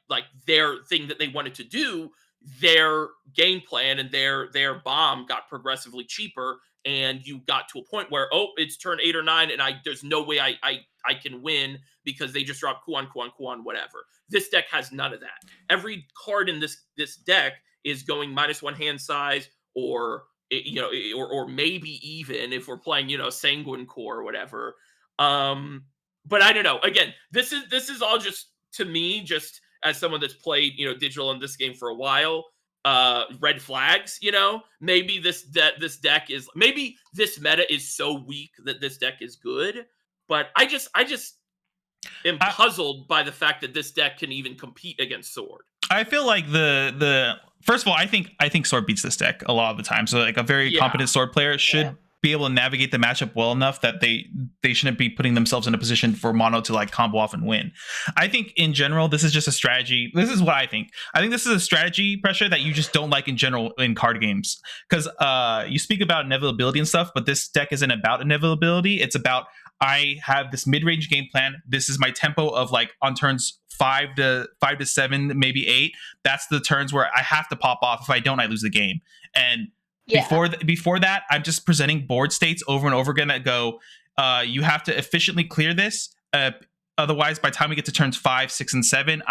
their thing that they wanted to do, their game plan and their bomb got progressively cheaper, and you got to a point where it's turn 8 or 9 and there's no way I can win because they just dropped Kuon, whatever. This deck has none of that. Every card in this deck is going -1 hand size, or or maybe even if we're playing Sanguine core or whatever. But I don't know. Again, this is all just, to me, just as someone that's played, digital in this game for a while, red flags, maybe this deck is, maybe this meta is so weak that this deck is good, but I just am puzzled by the fact that this deck can even compete against Sword. I feel like the first of all, I think Sword beats this deck a lot of the time. So like a very competent Sword player should be able to navigate the matchup well enough that they shouldn't be putting themselves in a position for mono to like combo off and win. I think in general, this is just a strategy. This is what I think. I think this is a strategy pressure that you just don't like in general in card games. Because you speak about inevitability and stuff, but this deck isn't about inevitability. It's about, I have this mid-range game plan. This is my tempo of like on turns 5 to 7, maybe 8. That's the turns where I have to pop off. If I don't, I lose the game. And before that, I'm just presenting board states over and over again that go, you have to efficiently clear this. Otherwise, by the time we get to turns 5, 6, and 7,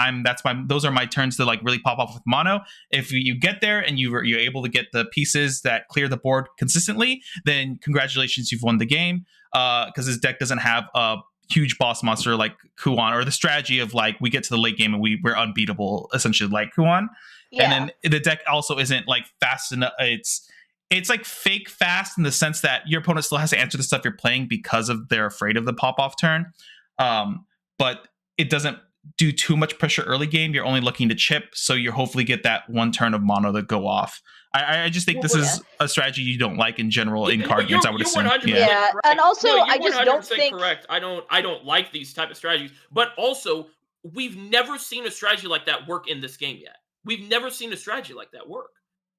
those are my turns to like really pop off with mono. If you get there and you're able to get the pieces that clear the board consistently, then congratulations, you've won the game. Because this deck doesn't have a huge boss monster like Kuan, or the strategy of like we get to the late game and we're unbeatable essentially like Kuan. Yeah. And then the deck also isn't like fast enough. It's like fake fast in the sense that your opponent still has to answer the stuff you're playing because of they're afraid of the pop off turn. But it doesn't do too much pressure early game. You're only looking to chip, so you hopefully get that one turn of mono to go off. I just think this is a strategy you don't like in general in card games. I would assume. Yeah, and also I just don't think correct. I don't like these type of strategies, but also we've never seen a strategy like that work in this game yet. We've never seen a strategy like that work.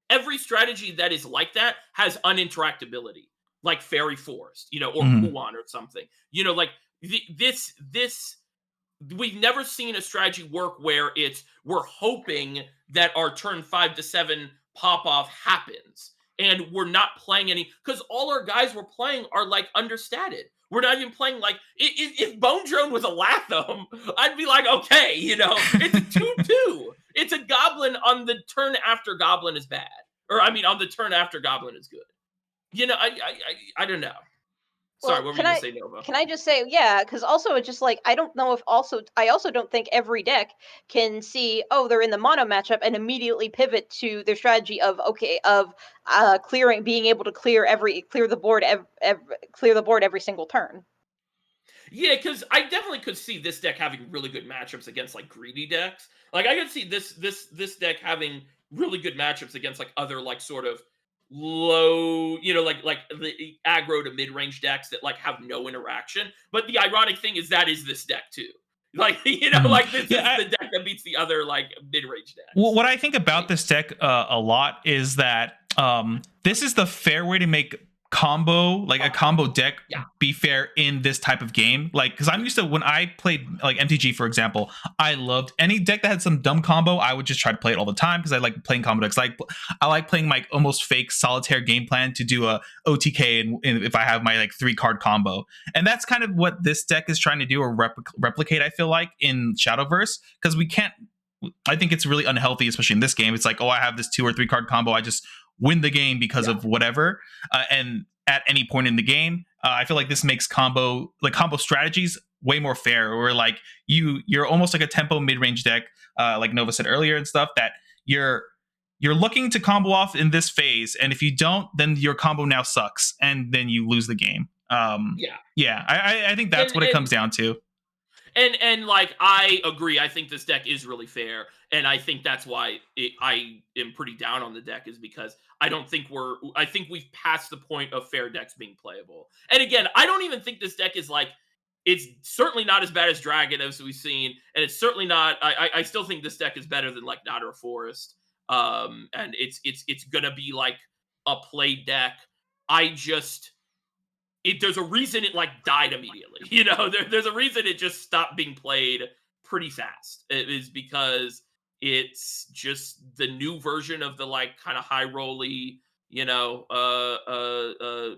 Every strategy that is like that has uninteractability, like Fairy Forest, or Kuan or something. Like this. We've never seen a strategy work where we're hoping that our turn 5 to 7 pop off happens, and we're not playing any, because all our guys we're playing are like understated. We're not even playing like if Bone Drone was a Latham, I'd be like, okay, it's a 2/2. It's a goblin on the turn after goblin is bad, or on the turn after goblin is good. I don't know. Sorry, what were you going to say, Nova? Can I just say, yeah, because also it's just like, I don't know if I also don't think every deck can see, they're in the mono matchup and immediately pivot to their strategy of being able to clear the board every single turn. Yeah, because I definitely could see this deck having really good matchups against like greedy decks. Like I could see this deck having really good matchups against like other like sort of low, like the aggro to mid-range decks that like have no interaction. But the ironic thing is that is this deck too. Like, like this is the deck that beats the other like mid-range decks. Well, what I think about this deck a lot is that this is the fair way to make a combo deck be fair in this type of game. Like, because I'm used to, when I played like MTG, for example, I loved any deck that had some dumb combo. I would just try to play it all the time because I like playing combo decks. I like playing my almost fake solitaire game plan to do a OTK and if I have my like 3-card combo. And that's kind of what this deck is trying to do, or replicate, I feel like, in Shadowverse, because I think it's really unhealthy, especially in this game. It's like, I have this 2 or 3-card combo. I just win the game because of whatever, and at any point in the game, I feel like this makes combo strategies way more fair. Where like you're almost like a tempo mid-range deck, like Nova said earlier and stuff, that you're looking to combo off in this phase, and if you don't, then your combo now sucks, and then you lose the game. I think that's what it comes down to. And like, I agree. I think this deck is really fair, and I think that's why I am pretty down on the deck, is because I think we've passed the point of fair decks being playable. And again, I don't even think this deck is like, it's certainly not as bad as Dragon as we've seen, and it's certainly not. I still think this deck is better than like Nodder Forest. And it's gonna be like a play deck. There's a reason it like died immediately. There's a reason it just stopped being played pretty fast. It is because it's just the new version of the like kind of high rolly,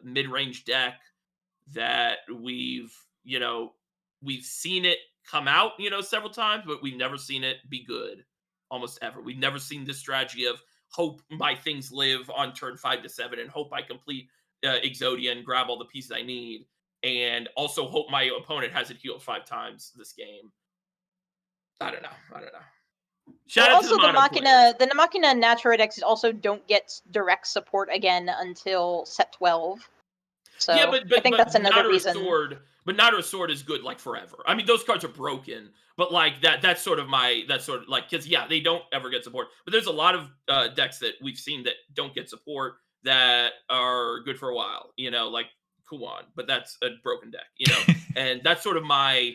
mid-range deck that we've seen it come out, several times, but we've never seen it be good almost ever. We've never seen this strategy of hope my things live on turn 5 to 7 and hope I complete Exodia and grab all the pieces I need, and also hope my opponent hasn't healed 5 times this game. I don't know. Shout out also, to the Machina Natura decks also don't get direct support again until set 12. So yeah, but I think that's another reason. But Nodder Sword is good like forever. I mean, those cards are broken, but like that's sort of like, because they don't ever get support. But there's a lot of decks that we've seen that don't get support that are good for a while, like Kuan, but that's a broken deck, and that's sort of my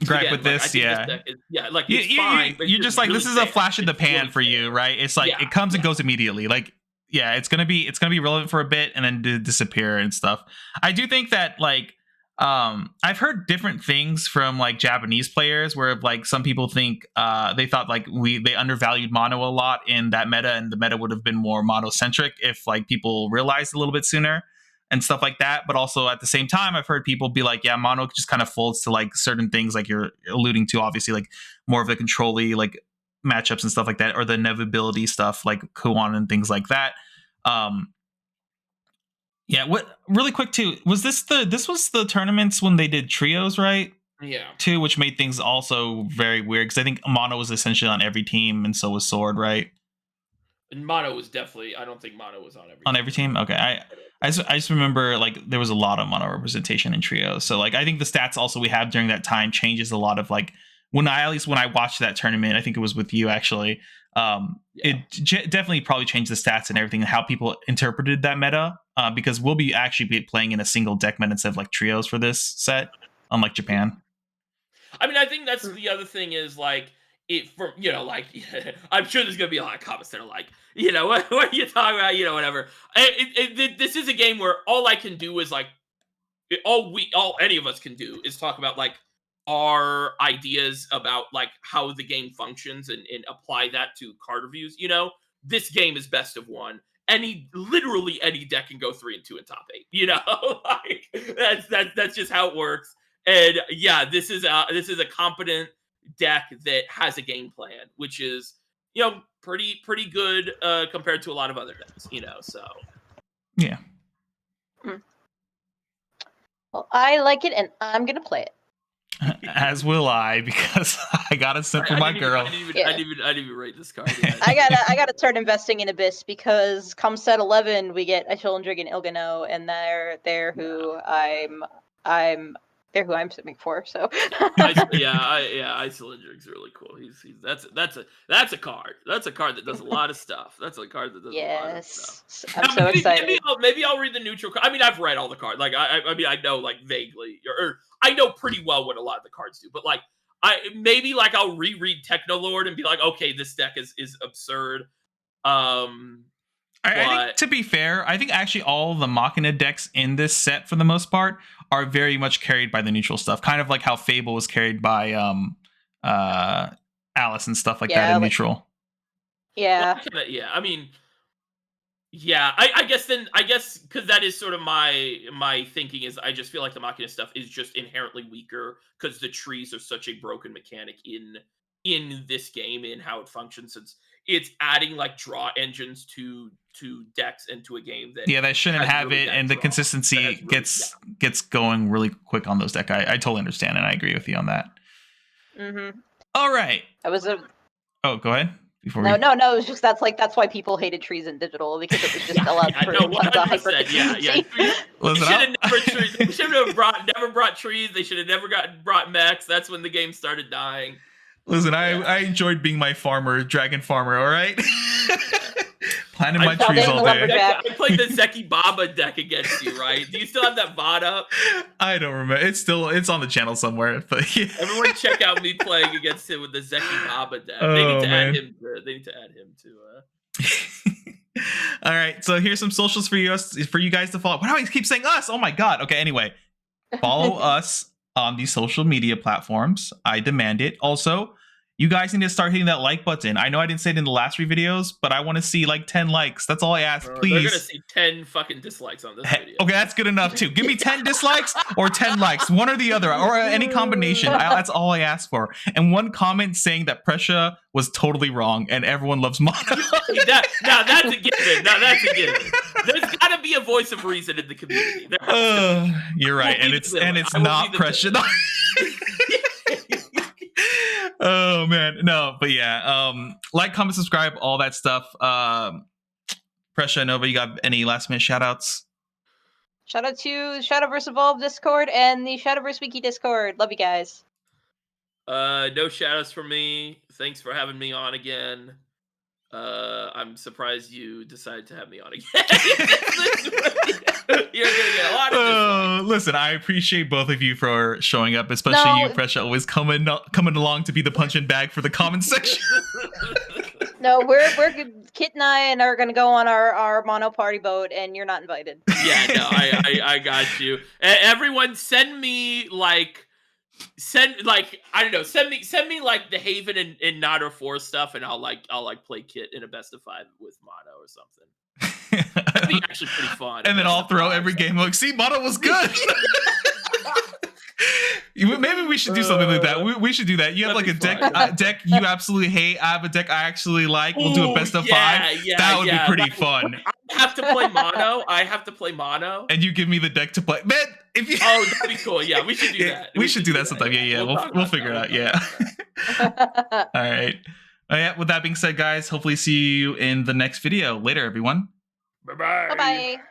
gripe with this. This deck is, like it's fine. You're just like, really, this is a flash in the pan really for you, right? It's like it comes and goes immediately. Like, it's gonna be relevant for a bit and then disappear and stuff. I do think that like I've heard different things from like Japanese players where like some people think they thought like they undervalued mono a lot in that meta, and the meta would have been more monocentric if like people realized a little bit sooner and stuff like that. But also at the same time, I've heard people be like, mono just kind of folds to like certain things like you're alluding to, obviously, like more of the control-y like matchups and stuff like that, or the inevitability stuff like Kuan and things like that. Yeah, what really quick too, was this was the tournaments when they did trios, right? Yeah. Too, which made things also very weird because I think Mono was essentially on every team and so was Sword, right? And Mono was definitely, I don't think Mono was on Every team. Okay, I just remember like there was a lot of Mono representation in trios. So like I think the stats also we have during that time changes a lot of like when I watched that tournament, I think it was with you actually. It definitely probably changed the stats and everything and how people interpreted that meta because we'll be actually playing in a single deck meta instead of like trios for this set, unlike Japan. I mean, I think that's the other thing is like like I'm sure there's gonna be a lot of comments that are like, what are you talking about, whatever. This is a game where all I can do is like all any of us can do is talk about like our ideas about like how the game functions and apply that to card reviews. This game is best of one. Literally any deck can go 3-2 in top 8. Like that's just how it works. And yeah, this is a competent deck that has a game plan, which is pretty good compared to a lot of other decks. So yeah. Well, I like it, and I'm gonna play it. As will I, because I got a sip for my girl. I didn't even rate this card. I gotta start investing in Abyss because come set 11 we get Ashildrig and Ilgano, and they're who they're who I'm sipping for. So Ashildrig's really cool. That's a card. That's a card that does a lot of stuff. That's a card that does a lot of stuff. I'm so excited. Maybe I'll read the neutral card. I mean, I've read all the cards. Like I mean, I know like vaguely, or I know pretty well what a lot of the cards do. But like I'll reread Technolord and be like, okay, this deck is absurd. I think, to be fair, I think actually all the Machina decks in this set, for the most part, are very much carried by the neutral stuff. Kind of like how Fable was carried by Alice and stuff like that in neutral. Yeah. Well, I mean, yeah. I guess because that is sort of my thinking is I just feel like the Machina stuff is just inherently weaker because the trees are such a broken mechanic in this game in how it functions. It's adding like draw engines to decks into a game that shouldn't have really it, and the consistency gets going really quick on those decks. I totally understand, and I agree with you on that. Mm-hmm. All right. Oh, go ahead. No. It was just that's why people hated trees in digital, because it was just allowed for the hyper. Listen, they should have never brought trees. They should have never brought mechs. That's when the game started dying. Listen, I enjoyed being my dragon farmer, all right? Planting my trees all day. I played the Zeki Baba deck against you, right? Do you still have that VOD up? I don't remember. It's on the channel somewhere. But yeah. Everyone check out me playing against him with the Zeki Baba deck. They need to add him to All right, so here's some socials for you guys to follow. Why do I keep saying us? Oh my god. Okay, anyway. Follow us on these social media platforms. I demand it. Also, you guys need to start hitting that like button. I know I didn't say it in the last 3 videos, but I want to see like 10 likes. That's all I ask, please. They're going to see 10 fucking dislikes on this video. Okay, that's good enough too. Give me 10 dislikes or 10 likes, one or the other, or any combination. That's all I ask for. And one comment saying that Pressure was totally wrong and everyone loves Mono. Now that's a given. There's got to be a voice of reason in the community. You're right, and it's not Pressure. Oh man, no, but yeah, like, comment, subscribe, all that stuff. Pressure, Nova, you got any last minute shout outs? Shout out to Shadowverse Evolved Discord and the Shadowverse Wiki Discord. Love you guys. No shout outs from me. Thanks for having me on again. I'm surprised you decided to have me on again. You're gonna get a lot of listen, I appreciate both of you for showing up, especially you, Pressure, always coming along to be the punching bag for the comment section. No, we're good. Kit and I are gonna go on our mono party boat, and you're not invited. Yeah, no, I got you. Everyone, send me I don't know, send me like the Haven and Nado 4 stuff, and I'll play Kit in a best of 5 with Mono or something. That'd be actually pretty fun. And then I'll throw every game like, see, Mono was good. Maybe we should do something like that. We should do that. You have like a deck you absolutely hate. I have a deck I actually like. We'll do a best of 5. That would be pretty fun. I'm have to play mono. And you give me the deck to play. Man, if you Oh, that'd be cool. Yeah, we should do that. We should do that sometime. Yeah. We'll figure it out. Yeah. All right. Yeah. With that being said, guys, hopefully see you in the next video. Later, everyone. Bye-bye. Bye-bye.